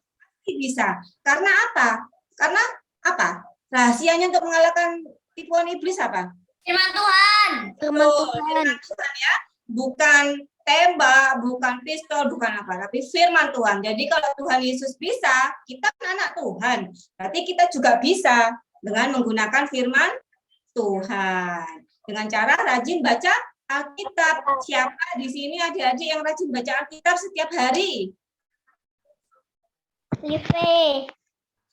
Karena apa? Karena apa? Rahasianya untuk mengalahkan tipuan iblis apa? Firman Tuhan. Firman Tuhan. Firman Tuhan ya. Bukan tembak, bukan pistol, bukan apa, tapi firman Tuhan. Jadi kalau Tuhan Yesus bisa, kita kan anak Tuhan. Berarti kita juga bisa dengan menggunakan firman Tuhan. Dengan cara rajin baca Alkitab. Siapa di sini adik-adik yang rajin baca Alkitab setiap hari?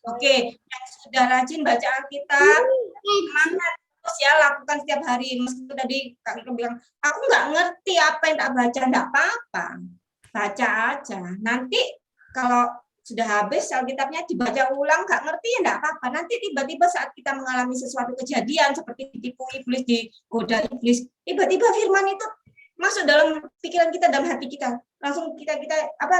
Oke, yang sudah rajin baca Alkitab, semangat terus ya, lakukan setiap hari. Meskipun tadi Kak Ika bilang, aku nggak ngerti apa yang tak baca, enggak apa-apa. Baca aja. Nanti kalau sudah habis Alkitabnya dibaca ulang, nggak ngerti ya enggak apa-apa. Nanti tiba-tiba saat kita mengalami sesuatu kejadian seperti ditipu iblis, digoda iblis, tiba-tiba firman itu masuk dalam pikiran kita, dalam hati kita. Langsung kita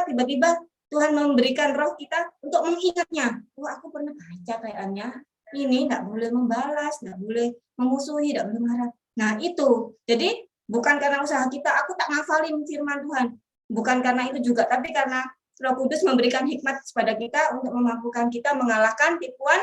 tiba-tiba Tuhan memberikan roh kita untuk mengingatnya. Wah, aku pernah baca kayaknya. Ini enggak boleh membalas, enggak boleh memusuhi, enggak boleh marah. Nah, itu. Jadi, bukan karena usaha kita, aku tak ngafalin firman Tuhan. Bukan karena itu juga, tapi karena Roh Kudus memberikan hikmat kepada kita untuk memampukan kita mengalahkan tipuan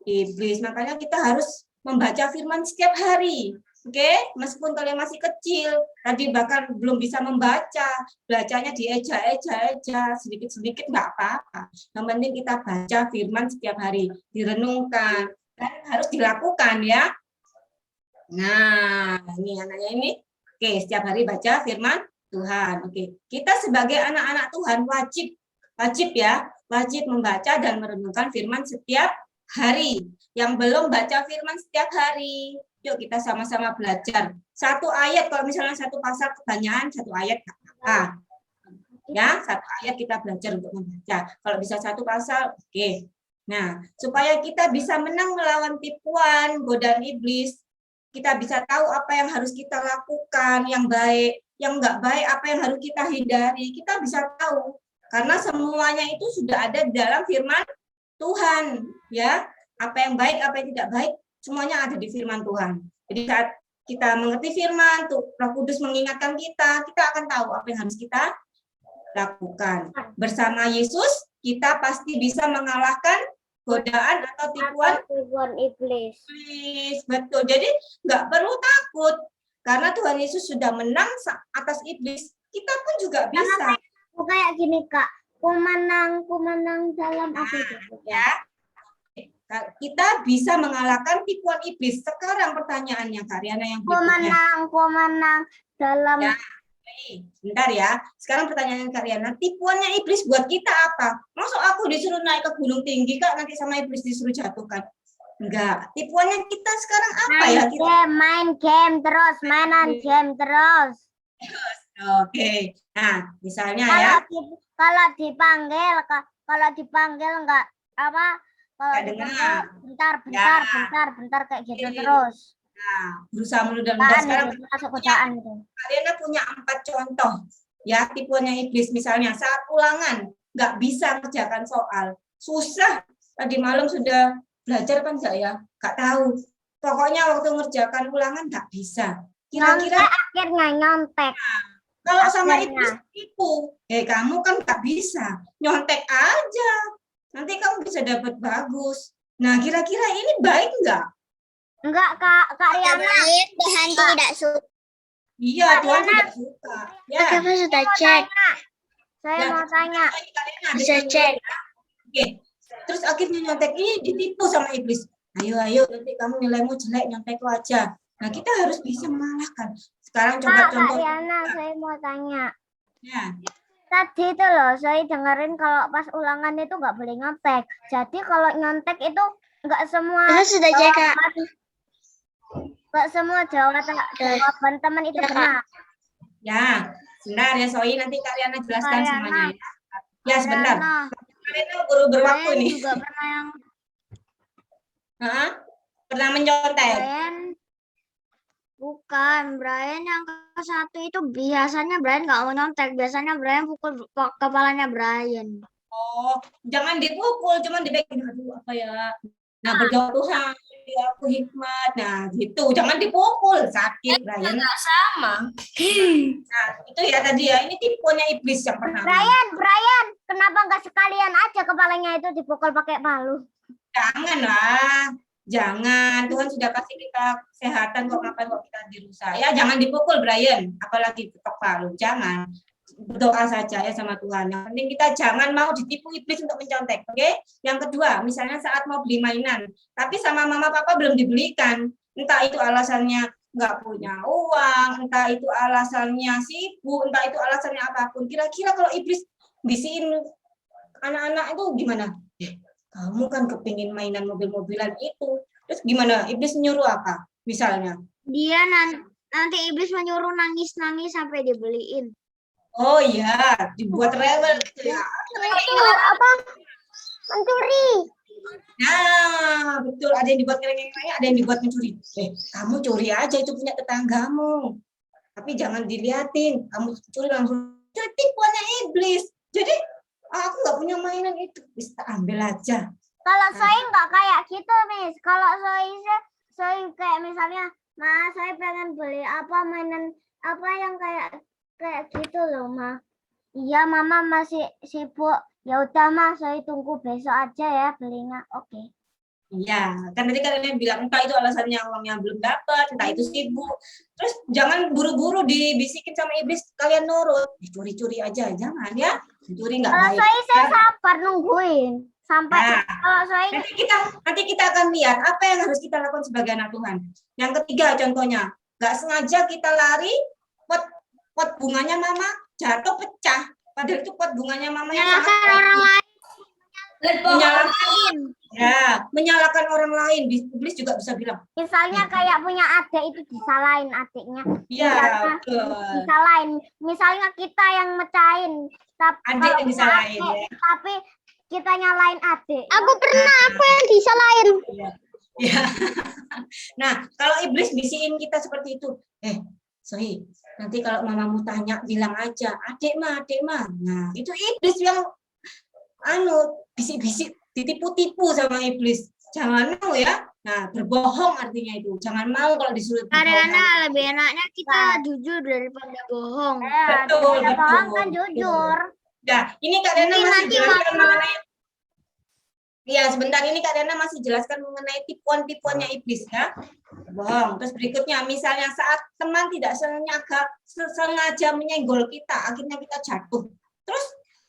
iblis. Makanya kita harus membaca firman setiap hari. Oke, meskipun kalian masih kecil, tadi bahkan belum bisa membaca, bacanya dieja-eja, sedikit-sedikit nggak apa-apa. Yang penting kita baca firman setiap hari, direnungkan, dan harus dilakukan ya. Nah, ini anaknya ini. Oke, setiap hari baca firman Tuhan. Oke, kita sebagai anak-anak Tuhan wajib membaca dan merenungkan firman setiap hari. Yang belum baca firman setiap hari, yuk kita sama-sama belajar. Satu ayat, kalau misalnya satu pasal kebanyakan, satu ayat nggak apa-apa. Ya, satu ayat kita belajar untuk membaca. Kalau bisa satu pasal, oke. Nah, supaya kita bisa menang melawan tipuan, godaan iblis, kita bisa tahu apa yang harus kita lakukan, yang baik, yang nggak baik, apa yang harus kita hindari. Kita bisa tahu, karena semuanya itu sudah ada di dalam firman Tuhan, ya. Apa yang baik, apa yang tidak baik, semuanya ada di firman Tuhan. Jadi saat kita mengerti firman, Roh Kudus mengingatkan kita akan tahu apa yang harus kita lakukan. Bersama Yesus, kita pasti bisa mengalahkan godaan atau tipuan iblis. Betul. Jadi nggak perlu takut, karena Tuhan Yesus sudah menang atas iblis. Kita pun juga bisa. Kayak gini Kak, ku menang dalam apa itu? Ya. Kita bisa mengalahkan tipuan iblis. Sekarang pertanyaannya, Karyana yang berikutnya. Ku menang dalam. Ya, bentar ya. Sekarang pertanyaan Karyana, tipuannya iblis buat kita apa? Maksud aku disuruh naik ke gunung tinggi, Kak, nanti sama iblis disuruh jatuhkan? Enggak. Tipuannya kita sekarang apa ya? Main game terus. Oke. Nah, misalnya Kalau dipanggil enggak apa? Kalau bentar kayak gitu ya. Terus. Nah, berusaha menunda-nunda. Sekarang masuk godaan gitu. Kalian punya 4 contoh ya tipuannya iblis. Misalnya saat ulangan nggak bisa kerjakan soal, susah. Tadi malam sudah belajar kan nggak ya? Nggak tahu. Pokoknya waktu ngerjakan ulangan nggak bisa. Kira-kira akhirnya nyontek. Kalau sama iblis tipu, kamu kan nggak bisa, nyontek aja. Nanti kamu bisa dapat bagus. Nah, kira-kira ini baik nggak? Enggak, Kak Riana. Tuhan tidak suka. Iya, Tuhan tidak suka. Ya. Kakak sudah cek. Saya mau tanya. Bisa cek. Oke. Terus akhirnya nyontek ini ditipu sama iblis. Ayo, nanti kamu nilaimu jelek, nyontek aja. Nah, kita harus bisa mengalahkan. Sekarang coba Kak contoh. Riana, saya mau tanya. Ya. Tadi itu loh, saya dengerin kalau pas ulangan itu nggak boleh nyontek. Jadi kalau nyontek itu nggak semua Kakak sudah cek, Kak. nggak semua jawaban teman itu benar. Ya, sebentar ya Soi, nanti kalian jelaskan Kak semuanya. Riana. Ya, sebentar. Riana, Kalian buru berwaktu Brian nih. juga pernah yang Hah? Pernah menyontek? Brian yang ke-1 itu biasanya Brian nggak mau nyontek. Biasanya Brian pukul kepalanya Brian. Oh, jangan dipukul, cuman dipegang. Aduh, apa ya? Nah, berdoa Tuhan, ya aku hikmat. Nah, gitu. Jangan dipukul, sakit, Brian. Nggak sama. Nah, itu ya tadi ya. Ini tipuannya iblis yang pertama. Brian, kenapa nggak sekalian aja kepalanya itu dipukul pakai palu? Janganlah. Jangan. Tuhan sudah kasih kita kesehatan kok, ngapain kok kita dirusak. Ya, jangan dipukul, Brian. Apalagi ketok palu. Jangan. Berdoa saja ya sama Tuhan. Yang penting kita jangan mau ditipu iblis untuk mencontek, oke? Yang kedua, misalnya saat mau beli mainan, tapi sama mama papa belum dibelikan. Entah itu alasannya nggak punya uang, entah itu alasannya sibuk, entah itu alasannya apapun. Kira-kira kalau iblis bisiin anak-anak itu gimana? Kamu kan kepingin mainan mobil-mobilan itu. Terus gimana? Iblis nyuruh apa? Misalnya. Dia nanti iblis menyuruh nangis-nangis sampai dibeliin. Oh iya, dibuat rewel gitu ya. Itu apa? Mencuri. Nah, betul. Ada yang dibuat ngereng-ngereng, ada yang dibuat mencuri. Kamu curi aja, itu punya tetanggamu. Tapi jangan diliatin. Kamu curi langsung. Jadi tipuannya iblis. Jadi, aku nggak punya mainan itu. Bisa ambil aja. Kalau saya nggak kayak gitu, Miss. Kalau saya kayak misalnya, Mas, saya pengen beli apa mainan apa yang kayak gitu loh, Ma. Iya, Mama masih sibuk. Ya udah, Mas, saya tunggu besok aja ya belinya. Oke. Iya, kan tadi kalian bilang entah itu alasannya uangnya belum dapat, entah itu sibuk. Terus jangan buru-buru dibisikin sama iblis kalian nurut. Curi-curi aja, jangan ya. Curi nggak Kalau baik. saya sabar nungguin sampai kalau saya Nanti kita akan lihat apa yang harus kita lakukan sebagai anak Tuhan. Yang ketiga contohnya, nggak sengaja kita lari, pot bunganya mama jatuh pecah. Padahal itu pot bunganya mama yang sangat orang lain. Menyalahkan orang lain. Iblis juga bisa bilang. Misalnya kayak punya adik itu disalahin adiknya. Iya, betul. Disalahin. Misalnya kita yang mecahin. Adik yang disalahin ya. Tapi kita nyalain adik. Aku yang disalahin. Ya. Nah, kalau iblis bisiin kita seperti itu, Sohi, nanti kalau mamamu tanya bilang aja, adik mah. Nah, itu iblis yang bisik-bisik, ditipu-tipu sama iblis. Jangan mau ya. Nah, berbohong artinya itu. Jangan mau kalau disuruh berbohong. Karena lebih enaknya kita jujur daripada bohong. Betul. Bohong kan jujur. Nah, ini Kak Rena masih jelaskan mengenai. Ya, sebentar ini Kak Rena masih jelaskan mengenai tipuan-tipuannya iblis ya. Bohong. Terus berikutnya, misalnya saat teman tidak sengaja menyenggol kita, akhirnya kita jatuh. Terus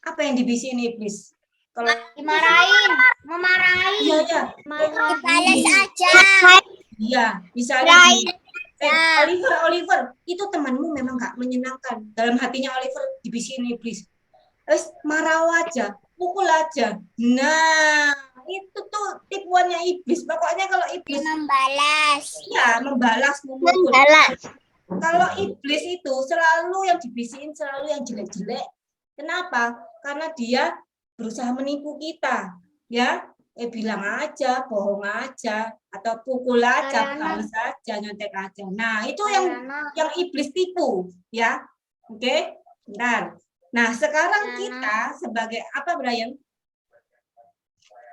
apa yang dibisikin iblis? Kalau memarahin. Iya. Balas aja. Iya, misalnya Oliver, itu temanmu memang nggak menyenangkan. Dalam hatinya Oliver dibisikin iblis. Terus marah aja, pukul aja. Nah, itu tuh tipuannya iblis. Pokoknya kalau iblis Membalas. ya membalas, memukul. Kalau iblis itu selalu yang dibisikin selalu yang jelek-jelek. Kenapa? Karena dia berusaha menipu kita, ya. Bilang aja, bohong aja, atau pukul aja, balas aja, nyontek aja. Nah, itu yang iblis tipu, ya. Oke, bentar. Nah, sekarang kita sebagai apa, Brian?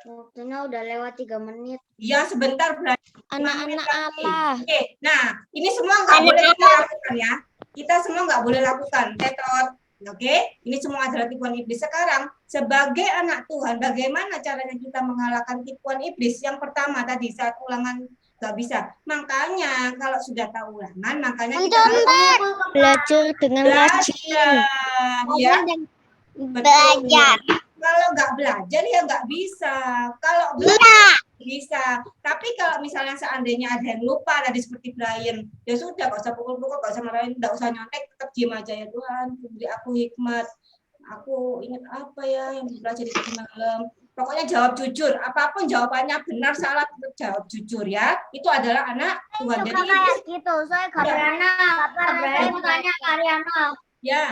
Waktunya udah lewat 3 menit. Ya, sebentar, Brian. Anak-anak Allah. Oke, nah, ini semua nggak boleh kita lakukan ya. Kita semua nggak boleh lakukan. Tetot. Oke, ini semua adalah tipuan iblis. Sekarang, sebagai anak Tuhan, bagaimana caranya kita mengalahkan tipuan iblis? Yang pertama tadi, saat ulangan nggak bisa. Makanya kalau sudah tahu ulangan, makanya kita harus Belajar dengan rajin. belajar, ya. Belajar. Kalau nggak belajar ya nggak bisa. Kalau belajar bisa. Tapi kalau misalnya seandainya ada yang lupa tadi seperti Brian, ya sudah, nggak usah pukul-pukul, nggak usah marahin, nggak usah nyontek, tetap diam aja ya Tuhan. Beri aku hikmat. Aku ingat apa ya yang belajar di malam. Pokoknya jawab jujur. Apapun jawabannya benar salah tetap jawab jujur ya. Itu adalah anak Tuhan. Jadi kayak gitu. Saya Kapriana tanya Karyana. ya.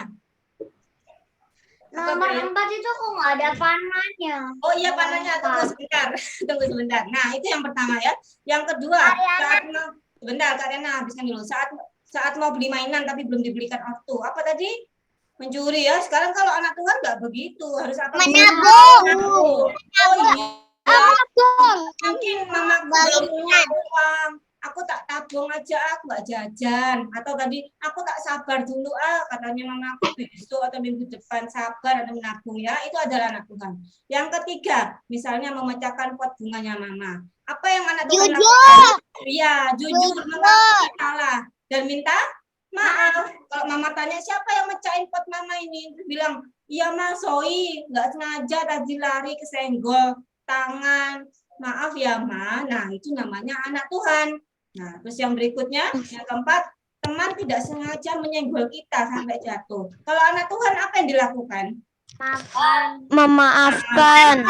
Nomor 4 itu kok nggak ada panahnya. Oh iya, panahnya, tunggu sebentar. Tunggu sebentar. Nah, itu yang pertama ya. Yang kedua, saat mau sebentar Kak Rena, habiskan dulu. Saat mau beli mainan tapi belum dibelikan ortu. Apa tadi? Mencuri ya. Sekarang kalau anak Tuhan nggak begitu. Harus apa? Menabung. Oh iya. Menabung. Mungkin mama belum punya uang. Aku tak tabung aja, aku nggak jajan. Atau tadi aku tak sabar dulu katanya mama aku besok atau minggu depan sabar atau menabung ya. Itu adalah anak Tuhan. Yang ketiga, misalnya memecahkan pot bunganya mama. Apa yang anak Tuhan lakukan? Iya, jujur, mengakui salah dan minta maaf. Kalau mama tanya siapa yang mecahin pot mama ini, terus bilang, iya Mas Soi, nggak sengaja tadi lari kesenggol tangan. Maaf ya Ma. Nah itu namanya anak Tuhan. Nah terus yang berikutnya, yang keempat, teman tidak sengaja menyenggol kita sampai jatuh. Kalau anak Tuhan apa yang dilakukan? Memaafkan.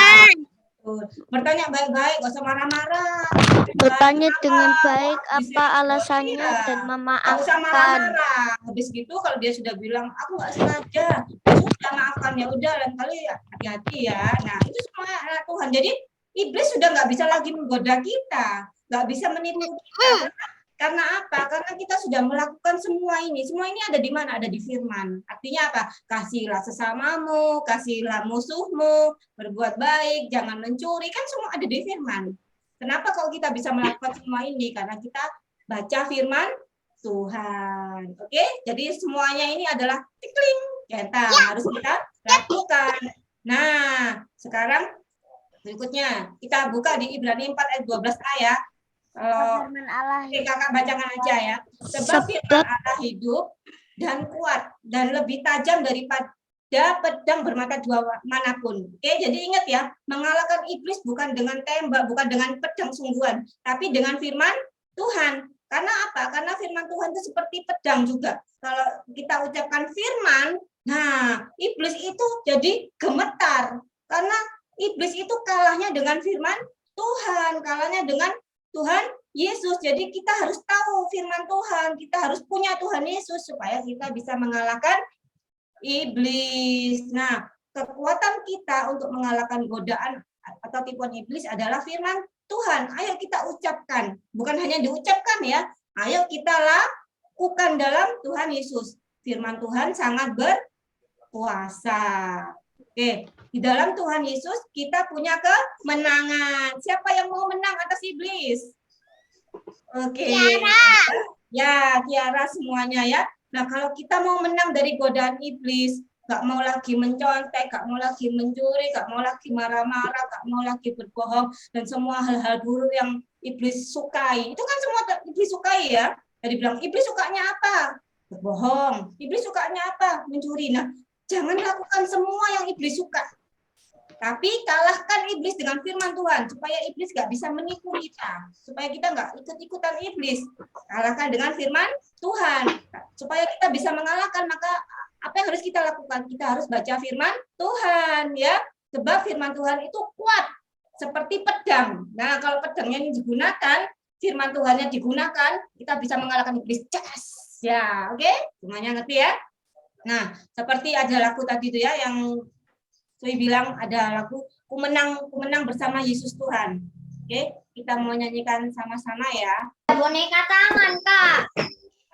Bertanya baik-baik, gak usah marah-marah. Bertanya dengan baik apa alasannya dan Gak usah memaafkan. marah-marah. Habis gitu kalau dia sudah bilang aku nggak sengaja, sudah maafkan ya udah, lain kali hati-hati ya. Nah itu semua anak Tuhan. Jadi iblis sudah nggak bisa lagi menggoda kita, nggak bisa menipu kita. Karena apa? Karena kita sudah melakukan semua ini. Semua ini ada di mana? Ada di firman. Artinya apa? Kasihlah sesamamu, kasihlah musuhmu, berbuat baik, jangan mencuri. Kan semua ada di firman. Kenapa kalau kita bisa melakukan semua ini? Karena kita baca firman Tuhan. Oke? Jadi semuanya ini adalah tikling. Kita harus kita lakukan. Nah, sekarang berikutnya kita buka di Ibrani 4 ayat 12a ya. Firman Allah. Oke, kakak bacakan aja ya. Sebab firman Allah hidup dan kuat dan lebih tajam daripada pedang bermata dua manapun. Oke, jadi ingat ya, mengalahkan iblis bukan dengan tembak, bukan dengan pedang sungguhan, tapi dengan firman Tuhan. Karena apa? Karena firman Tuhan itu seperti pedang juga. Kalau kita ucapkan firman, nah iblis itu jadi gemetar. Karena iblis itu kalahnya dengan firman Tuhan, kalahnya dengan Tuhan Yesus. Jadi kita harus tahu firman Tuhan, kita harus punya Tuhan Yesus supaya kita bisa mengalahkan iblis. Nah, kekuatan kita untuk mengalahkan godaan atau tipuan iblis adalah firman Tuhan. Ayo kita ucapkan, bukan hanya diucapkan ya. Ayo kita lakukan dalam Tuhan Yesus. Firman Tuhan sangat berkuasa. Oke, di dalam Tuhan Yesus kita punya kemenangan. Siapa yang mau menang atas iblis? Oke. Ya, Kiara semuanya ya. Nah, kalau kita mau menang dari godaan iblis, gak mau lagi mencontek, gak mau lagi mencuri, gak mau lagi marah-marah, gak mau lagi berbohong, dan semua hal-hal buruk yang iblis sukai. Itu kan semua iblis sukai ya. Jadi bilang, iblis sukanya apa? Berbohong. Iblis sukanya apa? Mencuri. Nah, jangan lakukan semua yang iblis suka. Tapi kalahkan iblis dengan firman Tuhan. Supaya iblis gak bisa menipu kita. Supaya kita gak ikut-ikutan iblis. Kalahkan dengan firman Tuhan. Supaya kita bisa mengalahkan, maka apa yang harus kita lakukan? Kita harus baca firman Tuhan. Ya, sebab firman Tuhan itu kuat. Seperti pedang. Nah, kalau pedangnya ini digunakan, firman Tuhannya digunakan, kita bisa mengalahkan iblis. Jas. Ya, oke? Semuanya ngerti ya? Nah, seperti ada lagu tadi itu ya, yang Sui bilang ada lagu ku menang bersama Yesus Tuhan. Oke, kita mau nyanyikan sama-sama ya. Boneka tangan, Kak.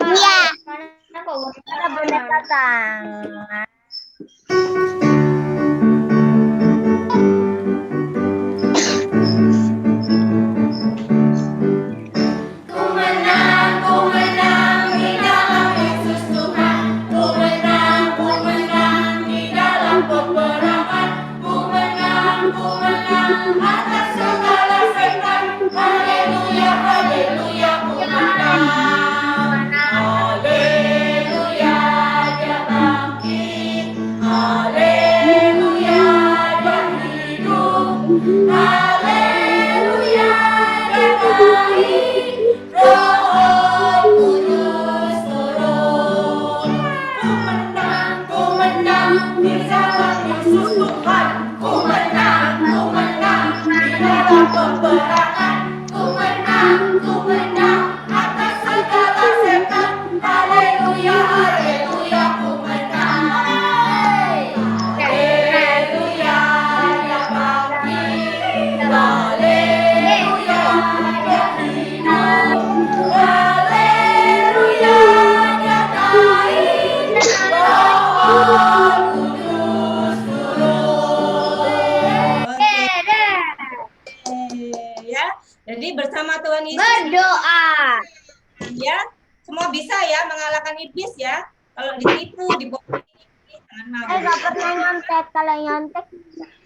Iya. Mana kok boneka tangan? Atas segala setan, haleluya, haleluya. menang, di dalam musuh Tuhan. Ku menang di dalam peperangan. Ku menang atas segala setan. Haleluya, haleluya, ku menang. Haleluya, dia bangkit. Haleluya, dia hidup. Haleluya, dia naik. Roh Kudus turun. Ya, jadi bersama Tuhan Yesus Berdoa. ya, semua bisa ya mengalahkan iblis ya. Kalau ditipu, dibohongi, jangan mau. Gak pernah nyontek. Kalau nyontek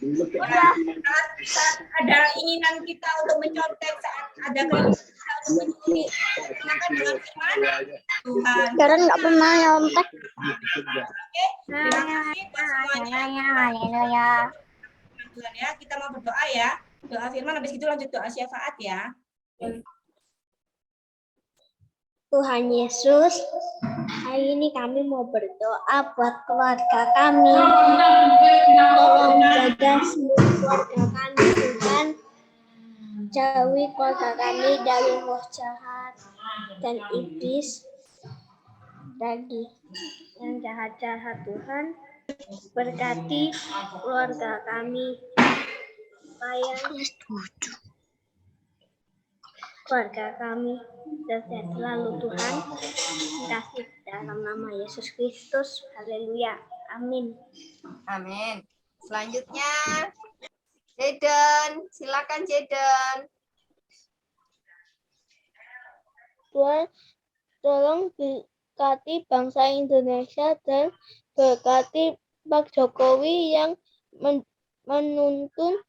Ya, saat ada keinginan kita untuk mencontek, saat ada keinginan kita untuk mencuri, maka dengan firman Tuhan. Karen gak pernah nyontek. Oke, terima kasih buat semuanya. Haleluya. Tuhan ya, kita mau berdoa ya. Doa firman, habis itu lanjut doa syafaat ya. Tuhan Yesus, hari ini kami mau berdoa buat keluarga kami. Tolong jaga seluruh keluarga kami, Tuhan. Jauhi keluarga kami dari roh jahat dan iblis, dari yang jahat-jahat, Tuhan. Berkati keluarga kami, supaya keluarga kami sehat selalu, Tuhan. Kasih dalam nama Yesus Kristus. Haleluya. Amin. Amin. Selanjutnya, Jaden. Silakan Jaden. Tuhan, tolong berkati bangsa Indonesia dan berkati Pak Jokowi yang menuntun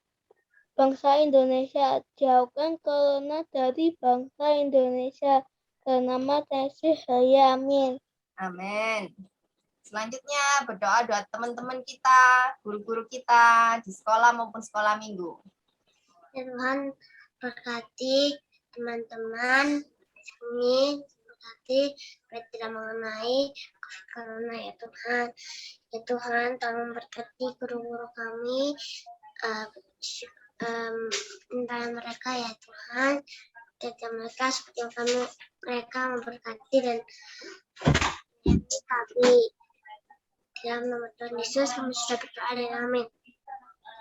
bangsa Indonesia. Jauhkan corona dari bangsa Indonesia. Dalam nama Yesus, saya amin. Amin. Selanjutnya, berdoa doa teman-teman kita, guru-guru kita di sekolah maupun sekolah minggu. Ya Tuhan, berkati teman-teman kami, berkati supaya tidak mengenai corona ya Tuhan. Ya Tuhan, tolong berkati guru-guru kami, entah mereka ya Tuhan, jaga mereka seperti yang mereka memberkati dan menyayangi kami. Dalam nama Tuhan Yesus kami sudah berdoa dan amin.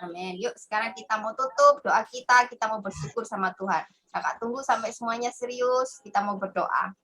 Amin. Yuk, sekarang kita mau tutup doa kita mau bersyukur sama Tuhan. Kakak tunggu sampai semuanya serius, kita mau berdoa.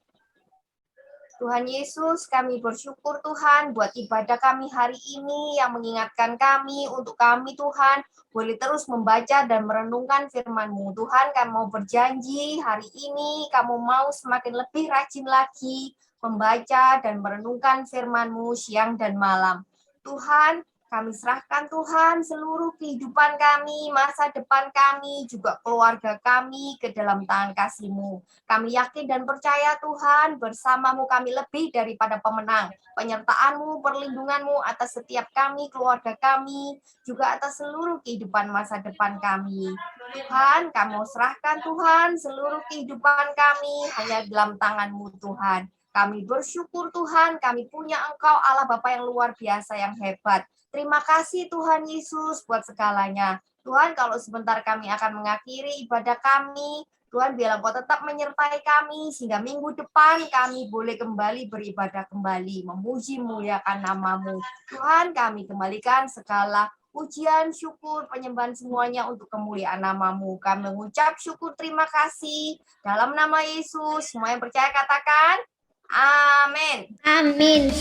Tuhan Yesus, kami bersyukur Tuhan buat ibadah kami hari ini yang mengingatkan kami untuk kami Tuhan boleh terus membaca dan merenungkan firman-Mu. Tuhan, kami mau berjanji hari ini kamu mau semakin lebih rajin lagi membaca dan merenungkan firman-Mu siang dan malam. Tuhan, kami serahkan Tuhan seluruh kehidupan kami, masa depan kami, juga keluarga kami ke dalam tangan kasih-Mu. Kami yakin dan percaya Tuhan, bersama-Mu kami lebih daripada pemenang. Penyertaan-Mu, perlindungan-Mu atas setiap kami, keluarga kami, juga atas seluruh kehidupan masa depan kami. Tuhan, kami mau serahkan Tuhan seluruh kehidupan kami hanya dalam tangan-Mu Tuhan. Kami bersyukur Tuhan, kami punya Engkau Allah Bapa yang luar biasa, yang hebat. Terima kasih Tuhan Yesus buat segalanya. Tuhan, kalau sebentar kami akan mengakhiri ibadah kami, Tuhan biarlah Engkau tetap menyertai kami, sehingga minggu depan kami boleh kembali beribadah kembali, memuji muliakan nama-Mu. Tuhan, kami kembalikan segala pujian, syukur, penyembahan semuanya untuk kemuliaan nama-Mu. Kami mengucap syukur terima kasih. Dalam nama Yesus, semua yang percaya katakan, amin. Amin.